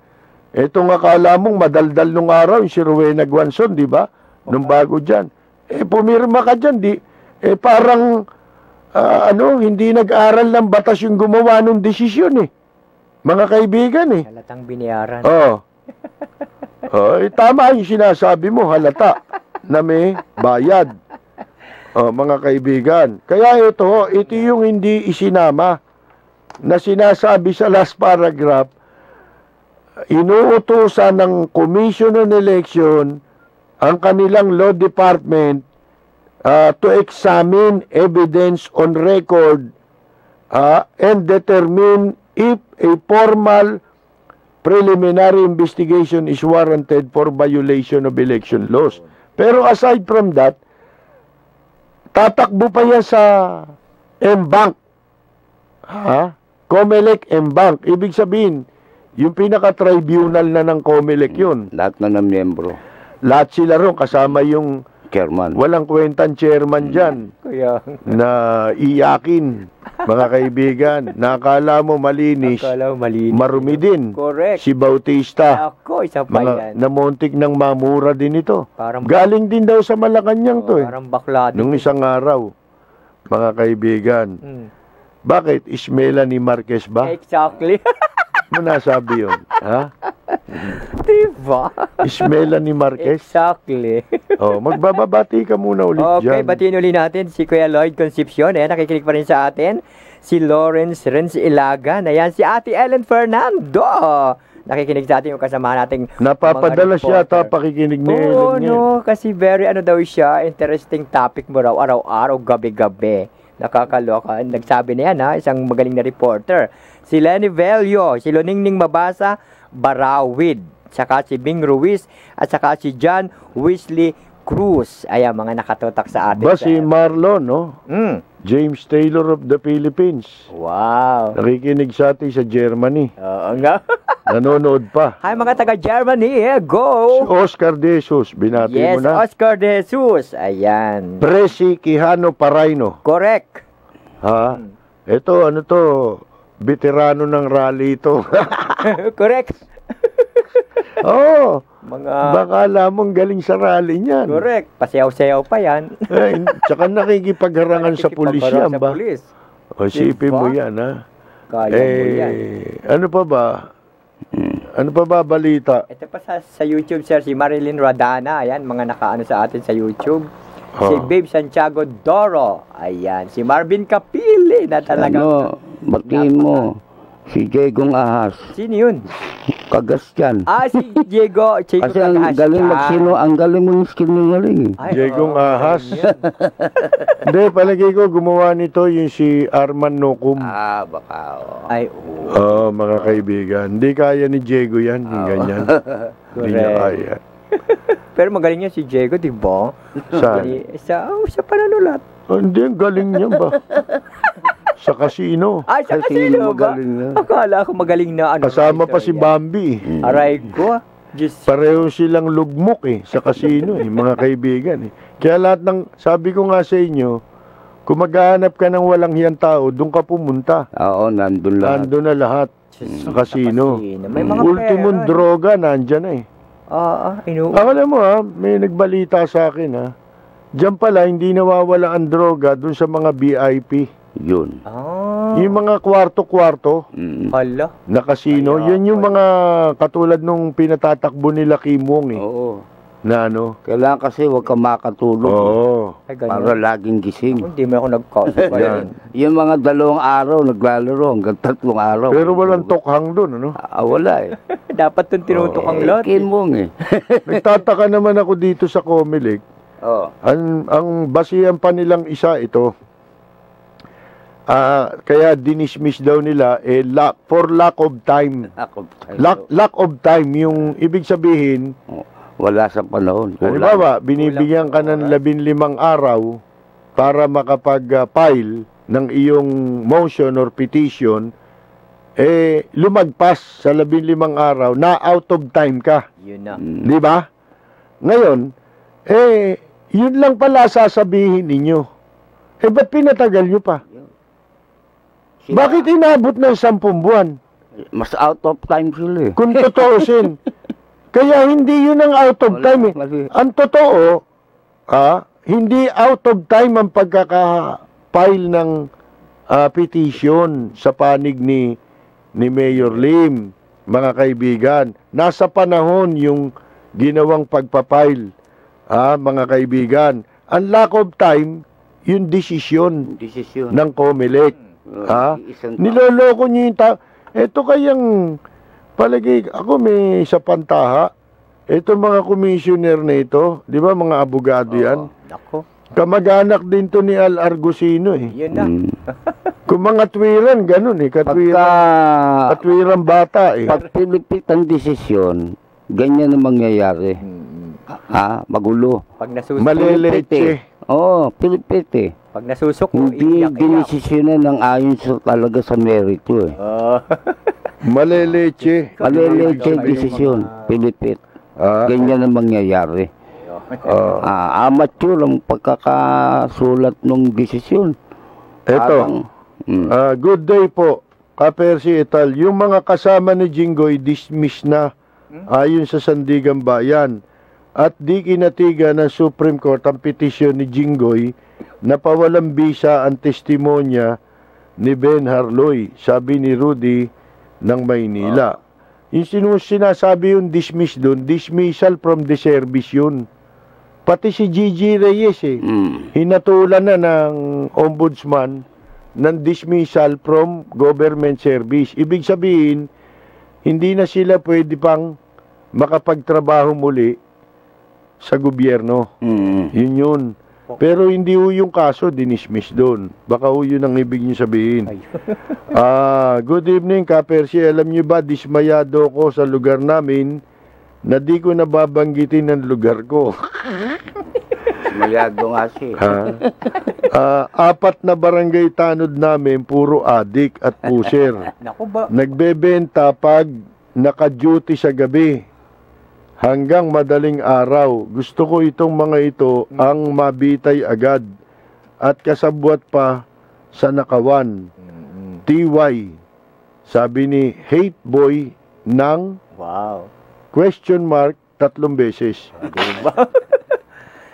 Ito nga akala mong madaldal nung araw, yung si Rowena Guanzon, di ba? Nung bago dyan. Pumirma ka dyan, parang, hindi nag-aral ng batas yung gumawa ng desisyon Mga kaibigan Halatang biniyaran. Tama yung sinasabi mo, halata, na may bayad. Mga kaibigan. Kaya ito yung hindi isinama na sinasabi sa last paragraph, inuutusan ng Commission on Election ang kanilang law department to examine evidence on record and determine if a formal preliminary investigation is warranted for violation of election laws. Pero aside from that, tatakbo pa yan sa M-Bank. COMELEC M-Bank. Ibig sabihin, yung pinaka-tribunal na ng COMELEC yun. Lahat na ng miyembro. Lahat sila ron, kasama yung chairman. Walang kwentang chairman dyan. Na iyakin, mga kaibigan. Nakala mo malinis. Marumi din. Correct. Si Bautista. Ako, isa pa yan. Namuntik ng mamura din ito. Galing din daw sa Malacanang to Parang bakla din. Nung isang araw, mga kaibigan. Bakit? Ismela ni Marquez ba? Exactly. Ano nasabi yun? Diba? Ismela ni Marquez? Exactly. Magbababati ka muna ulit dyan. Okay, batiin ulit natin si Kuya Lloyd Concepcion. Nakikinig pa rin sa atin. Si Lawrence Renz Ilaga. Ayan, si Ate Ellen Fernando. Nakikinig sa atin yung kasama nating napapadala siya pakikinig ni Ellen. Kasi very daw siya, interesting topic mo raw, araw-araw, gabi-gabi. Nakakaloka. Nagsabi na yan isang magaling na reporter. Si Lenny Velio, si Loningning Mabasa, Barawid, saka si Bing Ruiz, at saka si John Wesley Cruz. Ayan, mga nakatutak sa atin. Si Marlon, James Taylor of the Philippines. Wow. Nakikinig sa atin sa Germany. Oo nga. Nanonood pa. Hi mga taga-Germany, go! Si Oscar De Jesus, binati mo na. Yes, Oscar De Jesus. Ayan. Presi Quijano Paraino. Correct. Ito, veterano ng rally ito. Correct. Baka lamang galing sa rally niyan. Correct. Pasayaw-sayaw pa yan. Tsaka nakikipagharangan sa pulis yan ba? Isipin mo yan, Kaya mo yan. Ano pa ba? Ano pa ba balita? Ito pa sa YouTube, sir, si Marilyn Radana. Ayan, mga nakaano sa atin sa YouTube. Si Babe Santiago Doro. Ayan, si Marvin Capili na talagang... batiin mo. Si Diegong Ahas. Sino yun? Kagasyan. Si Diego. Kasi ang galing ang galing mong sinungaling. Diegong Ahas. Hindi, palagay ko gumawa nito yung si Arman Nokum. Baka. Mga kaibigan. Hindi kaya ni Diego yan, yung ganyan. Hindi niya kaya. Pero magaling yan si Diego, di ba? Saan? Sa panunulat. Hindi, ang galing niya ba? Sa casino. Sa casino ba? Akala ko magaling na ano. Kasama pa si Bambi. Aray ko. Pareho silang lugmok sa casino mga kaibigan Kaya lahat ng, sabi ko nga sa inyo, kung maghahanap ka ng walang hiyang tao, doon ka pumunta. Oo, nandun lahat. Nandun na lahat. Sa casino. May mga ultimong droga, nandyan Alam mo may nagbalita sa akin Diyan pala, hindi nawawala ang droga doon sa mga VIP. Yun. Yung mga kwarto-kwarto na casino, yun yung mga katulad nung pinatatakbo nila Kimong Oo. Na ano? Kailangan kasi huwag ka makatulog. Oo. Para laging gising. Hindi mo ako nag-cause. Yung mga 2 araw naglalaro hanggang 3 araw. Pero walang tokhang doon, ano? Wala Dapat yung tinutok ang lot. Kimong Nagtataka naman ako dito sa Comelec. Ang basihan pa nilang isa ito. Kaya dinismiss daw nila for lack of time. Lack of time, yung ibig sabihin wala sa panahon. Halimbawa, binibigyan ka ng 15 araw para makapag-file ng iyong motion or petition, lumagpas sa 15 araw na out of time ka. Yun na. Di ba? Ngayon, yun lang pala sasabihin ninyo. Ba't pinatagal nyo pa? Bakit inabot ng 10 buwan? Mas out of time sila Kung totoosin. Kaya hindi yun ang out of time Ang totoo, hindi out of time ang pagkaka-file ng petition sa panig ni Mayor Lim, mga kaibigan. Nasa panahon yung ginawang pagpapile, mga kaibigan. Ang lack of time, yung desisyon ng Comelec. Niloloko nyo yung tao. Ito kayang palagi, ako may sa pantaha. Ito mga commissioner na ito, di ba mga abogado yan? Kamag-anak din to ni Al Argusino Yun na. Kung mga twiran, ganun katwiran bata Pag pilipit ang desisyon, ganyan ang mangyayari. Magulo. Pag nasusok. Maleleche. Pilipit Pag nasusok, hindi dinesisyonan ng ayon talaga sa merito Maleleche ang desisyon, pilipit. Ganyan ang mangyayari. Amateur ang pagkakasulat ng desisyon. Eto, good day po, Kapersi Etal. Yung mga kasama ni Jinggoy, dismiss na ayon sa Sandigan Bayan. At di kinatiga ng Supreme Court ang petisyon ni Jinggoy na pawalang bisa ang testimonya ni Ben Harloy, sabi ni Rudy ng Maynila. Yung sinasabi yung dismiss doon, dismissal from the service yun. Pati si Gigi Reyes hinatulan na ng ombudsman ng dismissal from government service. Ibig sabihin, hindi na sila pwede pang makapagtrabaho muli sa gobyerno. Yun yun. Pero hindi ho yung kaso dinismiss doon. Baka ho yun ang ibig niyo sabihin. Good evening, Kapersi. Alam niyo ba, dismayado ko sa lugar namin na di ko nababanggitin ang lugar ko. Dismayado nga siya. 4 na barangay tanod namin, puro adik at pusher. Nagbebenta pag naka-duty sa gabi. Hanggang madaling araw. Gusto ko itong mga ito ang mabitay agad. At kasabwat pa sa nakawan. TY. Sabi ni Hate Boy ng question mark 3 beses.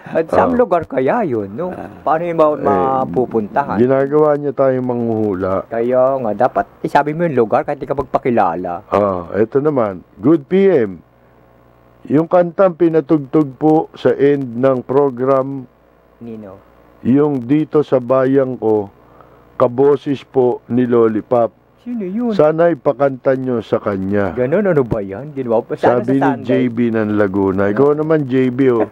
At saan lugar kaya yun, no? Paano yung mapupuntahan? Ginagawa niya tayong manghuhula. Kaya nga, dapat isabi mo yung lugar kahit di ka magpakilala. Eto naman. Good PM. Yung kantang pinatugtog po sa end ng program, Nino. yung dito sa bayan ko, kaboses po ni Lollipop. Sino yun? Sana ipakanta nyo sa kanya. Ganon, ano ba yan? Ginawa pa Sabi ni JB ng Laguna. Ikaw naman, JB, oh.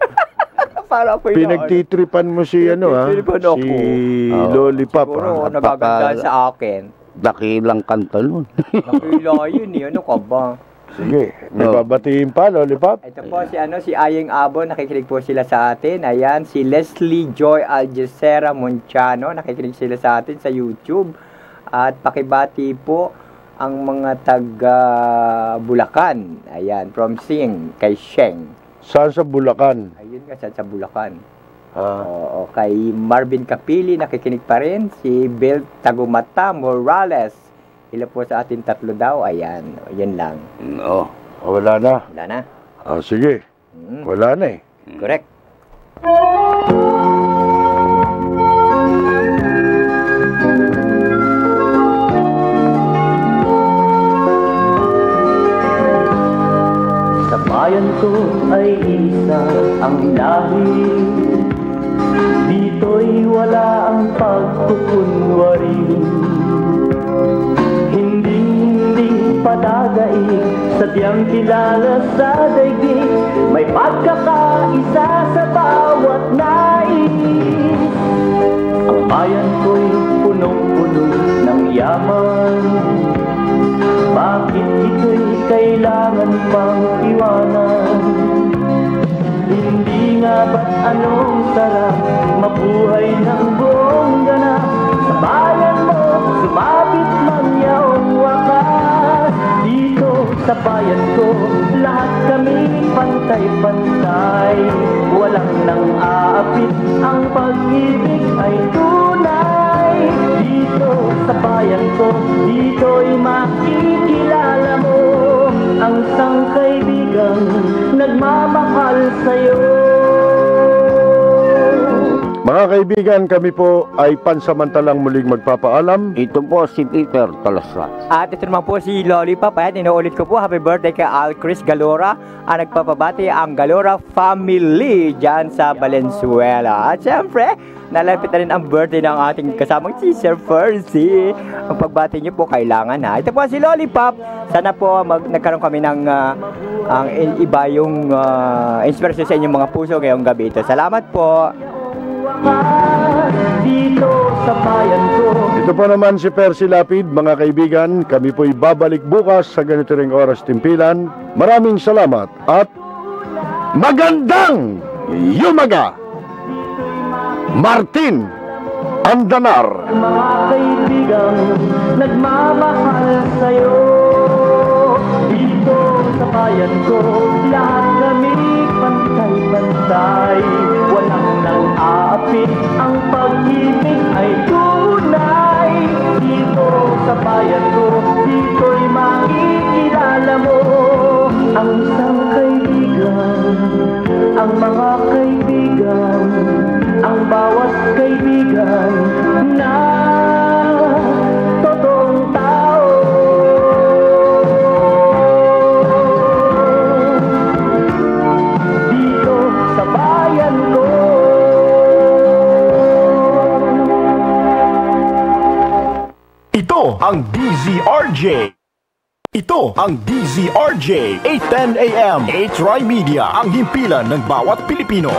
Para ako yun. Pinagtitripan mo si, si Lollipop. Siguro, nagaganda sa akin. Dakilang kanta nun. Nakila yun, ano ka ba? Sige, may babatiin pa, Lollipop. Ito po si Ayeng Abo, nakikinig po sila sa atin. Ayan, si Leslie Joy Algecera Monciano, nakikinig sila sa atin sa YouTube. At pakibati po ang mga taga Bulacan. Ayan, from Sing, kay Sheng. Saan sa Bulacan? Ayun nga, saan sa Bulacan. Oo, kay Marvin Capili, nakikinig pa rin. Si Bill Tagumata Morales. Ila po sa atin 3 daw. Ayan, yan lang. No. Wala na? Wala na. Sige. Wala na eh. Correct. Sa bayan ko ay isa ang lahi, dito'y wala ang pagkukunwari. Hindi padagaig, sadyang kilala sa daigdig, may pagkakaisa sa bawat nais. Ang bayan ko'y punong-puno ng yaman, bakit ito'y kailangan pang iwanan? Hindi nga ba't anong sarap mabuhay ng buong ganap? Sa bayan mo, sumabit man yaong wakas. Dito sa bayan ko, lahat kami pantay-pantay. Walang nang aapit, ang pag-ibig ay tunay. Dito sa bayan ko, dito'y makikilala mo ang isang kaibigang nagmamahal sa'yo. Mga kaibigan, kami po ay pansamantalang muling magpapaalam. Ito po si Peter Talasras. At ito naman po si Lollipop. Ayan, inuulit ko po, happy birthday kay Al Chris Galora. Ang nagpapabati ang Galora family dyan sa Valenzuela. At syempre, nalapit na rin ang birthday ng ating kasamang si Sir Percy. Ang pagbati niyo po kailangan ha. Ito po si Lollipop. Sana po nagkaroon kami ng ang iba yung inspirasyon sa inyong mga puso ngayong gabi ito. Salamat po. Dito sa bayan ko. Ito po naman si Percy Lapid. Mga kaibigan, kami po'y babalik bukas sa ganito ring oras timpilan. Maraming salamat at magandang yumaga! Martin Andanar. Mga kaibigang nagmamahal sa'yo. Dito sa bayan ko, lahat kami pantay-pantay. Walang nang aapit, ang pag-ibig ay tunay. Dito sa bayan ko, dito'y makikilala mo ang isang kaibigan, ang mga kaibigan, ang bawat kaibigan na totoong tao. Dito sa bayan ko. Ito ang DZRJ. Ito ang DZRJ 810 AM 8 Media, ang himpilan ng bawat Pilipino.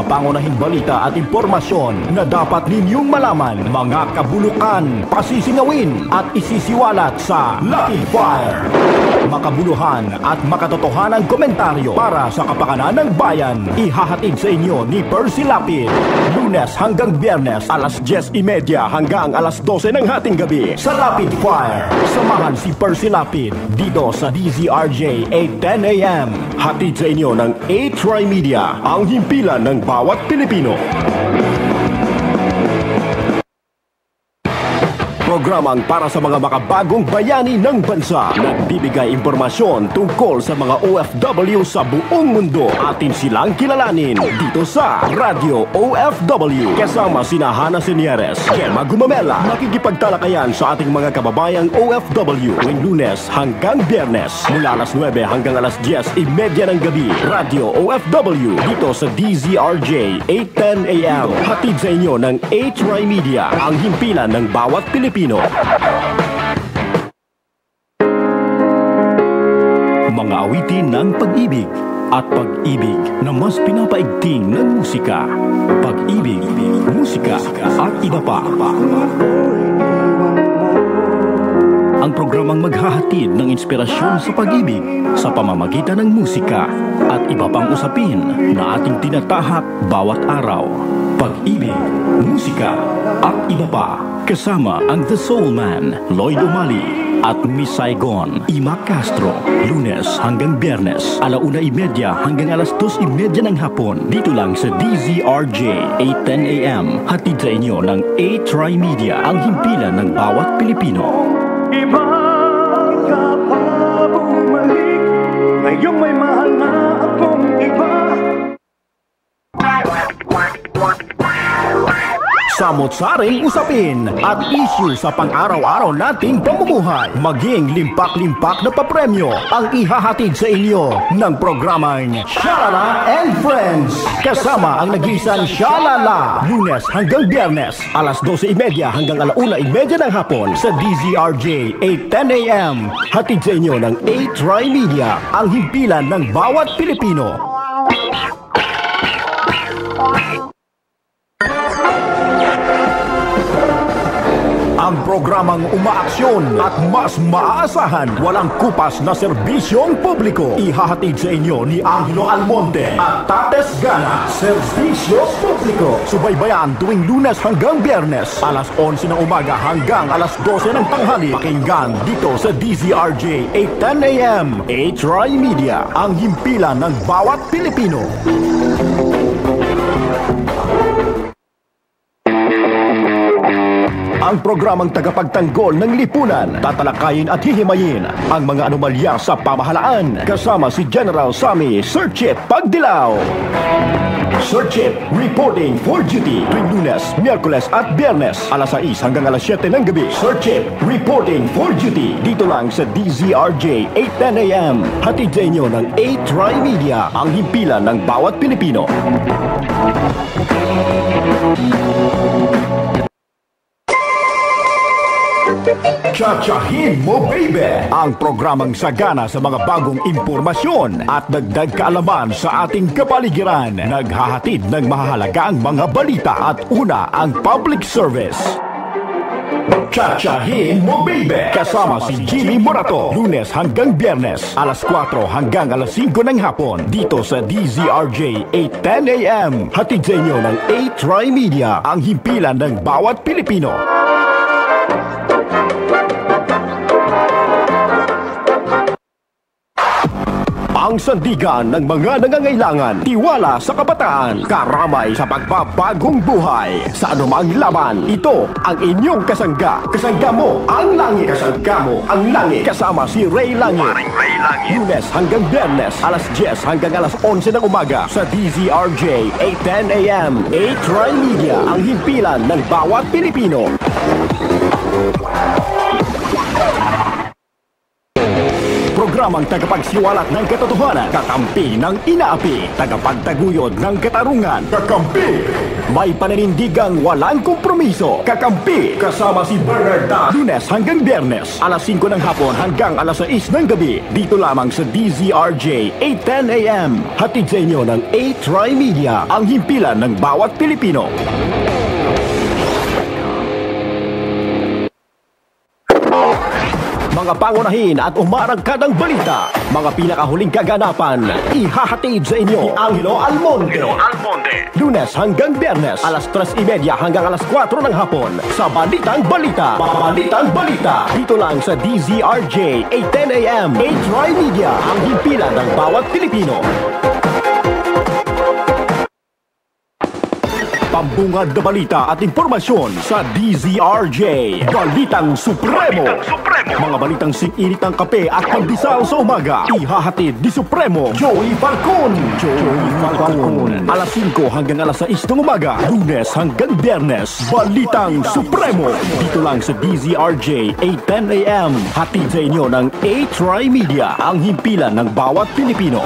Pangunahing balita at impormasyon na dapat ninyong malaman, mga kabulukan, pasisingawin at isisiwalat sa Lapid Fire. Makabuluhan at makatotohanang komentaryo para sa kapakanan ng bayan. Ihahatid sa inyo ni Percy Lapid. Lunes hanggang Biyernes, alas 10:30 hanggang alas 12 ng hating gabi sa Lapid Fire. Samahan si Percy Lapid dito sa DZRJ 810 AM. Hatid sa inyo ng 8 Media, ang himpilan ng bawat Pilipino. programang para sa mga makabagong bayani ng bansa. Nagbibigay impormasyon tungkol sa mga OFW sa buong mundo. Atin silang kilalanin dito sa Radio OFW. Kasama sina Hana Senieres, Gemma Gumamela. Nakikipagtalakayan sa ating mga kababayang OFW tuwing Lunes hanggang Biyernes mula alas 9 hanggang alas 10:30 ng gabi. Radio OFW dito sa DZRJ 810 AM. Hatid sa inyo ng HRI Media, ang himpilan ng bawat Pilipino. Mga awitin ng pag-ibig at pag-ibig na mas pinapaigting ng musika. Pag-ibig, musika at iba pa. Ang programang maghahatid ng inspirasyon sa pag-ibig sa pamamagitan ng musika at iba pang usapin na ating tinatahak bawat araw. Pag-ibig, musika at iba pa. Kasama ang The Soul Man, Lloyd O'Malley at Miss Saigon, Ima Castro. Lunes hanggang Biyernes, 1:30 hanggang alas 2:30 ng hapon. Dito lang sa DZRJ 810 AM. Hatid sa inyo ng HRI Media, ang himpilan ng bawat Pilipino. Iba ka pa bumalik, ngayong may mahal na akong iba. Samot-saring usapin at issue sa pang-araw-araw nating pamumuhay. Maging limpak-limpak na papremyo ang ihahatid sa inyo ng programang Shalala and Friends. Kasama ang nag-iisang Shalala. Lunes hanggang Biyernes, alas 12:30 hanggang 1:30 ng hapon sa DZRJ 810 AM. Hatid sa inyo ng HRI Media, ang himpilan ng bawat Pilipino. Ang programang umaaksyon at mas maaasahan, walang kupas na serbisyong publiko. Ihahatid sa inyo ni Angelo Almonte at Tates Gana. Serbisyo publiko. Subaybayan tuwing Lunes hanggang Biyernes, alas 11 ng umaga hanggang alas 12 ng tanghali. Pakinggan dito sa DZRJ 810 AM. HRI Media, ang himpilan ng bawat Pilipino. Ang programang tagapagtanggol ng lipunan, tatalakayin at hihimayin ang mga anomalya sa pamahalaan. Kasama si General Sammy Sir Chip Pagdilaw. Sir Chip, reporting for duty tuwing Lunes, Miyerkules at Biyernes, alas 6 hanggang alas 7 ng gabi. Sir Chip, reporting for duty dito lang sa DZRJ 810 AM. Hatid sa inyo ng HRI Media, ang himpilan ng bawat Pilipino. Tsahtsahin mo, baby! Ang programang sagana sa mga bagong impormasyon at dagdag kaalaman sa ating kapaligiran. Naghahatid ng mahahalagang mga balita at una ang public service. Tsahtsahin mo, baby! Kasama si Jimmy Morato. Lunes hanggang Biyernes, alas 4 hanggang alas 5 ng hapon. Dito sa DZRJ 810 AM. Hatid sa inyo ng HRI Media, ang himpilan ng bawat Pilipino. Ang sandigan ng mga nangangailangan, tiwala sa kabataan, karamay sa pagbabagong buhay. Sa anumang laban, ito ang inyong kasangga. Kasangga mo ang langit. Kasangga mo ang langit. Kasama si Ray Langit. Lunes hanggang Biyernes, alas 10 hanggang alas 11 ng umaga sa DZRJ 810 AM. HRI Media, ang himpilan ng bawat Pilipino. Programang tagapagsiwalat ng katotohanan, kakampi ng inaapi, tagapagtaguyod ng katarungan, kakampi! May paninindigang walang kompromiso, kakampi! Kasama si Bernard Da. Lunes hanggang Biyernes, alas 5 ng hapon hanggang alas 6 ng gabi. Dito lamang sa DZRJ 810 AM. Hatid sa inyo ng HRI Media, ang himpilan ng bawat Pilipino. Mga pangunahin at umarangkadang balita, mga pinakahuling kaganapan, ihahatid sa inyo ni Angelo Almonte. Lunes hanggang Biyernes, alas 3:30 hanggang alas 4 ng hapon sa Balitang Balita. Balitang Balita, dito lang sa DZRJ 810 AM. HRI Media, ang himpilan ng bawat Pilipino. pambungad na balita at impormasyon sa DZRJ. Balitang Supremo. Mga balitang sing-init ng kape at pandesal sa umaga. Ihahatid ni Supremo Joey Falcon. Alas 5 hanggang alas 6 ng umaga. Lunes hanggang Biyernes. Balitang Supremo. Dito lang sa DZRJ 8:10 AM. Hatid sa inyo ng A-Tri Media, ang himpilan ng bawat Pilipino.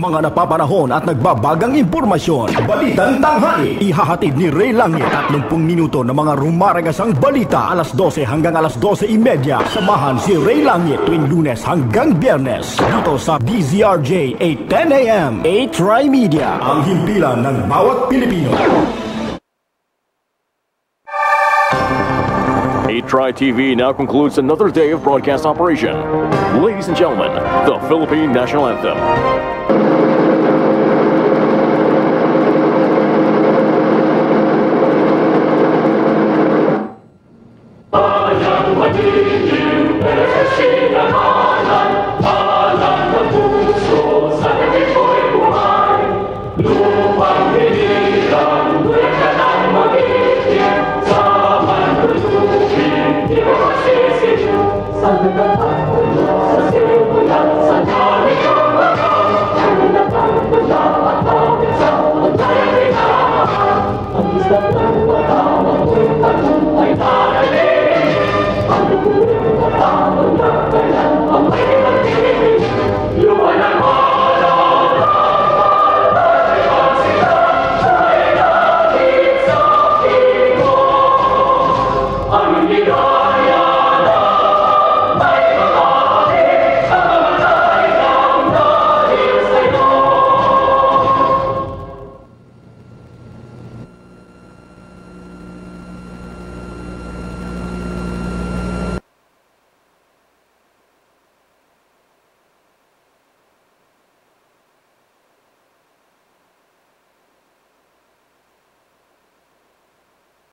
Mga napapanahon at nagbabagang impormasyon. Balitang tanghali. Ihahatid ni Ray Langit. 30 minuto na mga rumaragasang balita. Alas 12 hanggang alas 12:30. Samahan si Ray Langit tuwing Lunes hanggang Biyernes. Dito sa DZRJ 8:10 AM. A-Tri Media, ang himpilan ng bawat Pilipino. A-Tri TV now concludes another day of broadcast operation. Ladies and gentlemen, the Philippine National Anthem.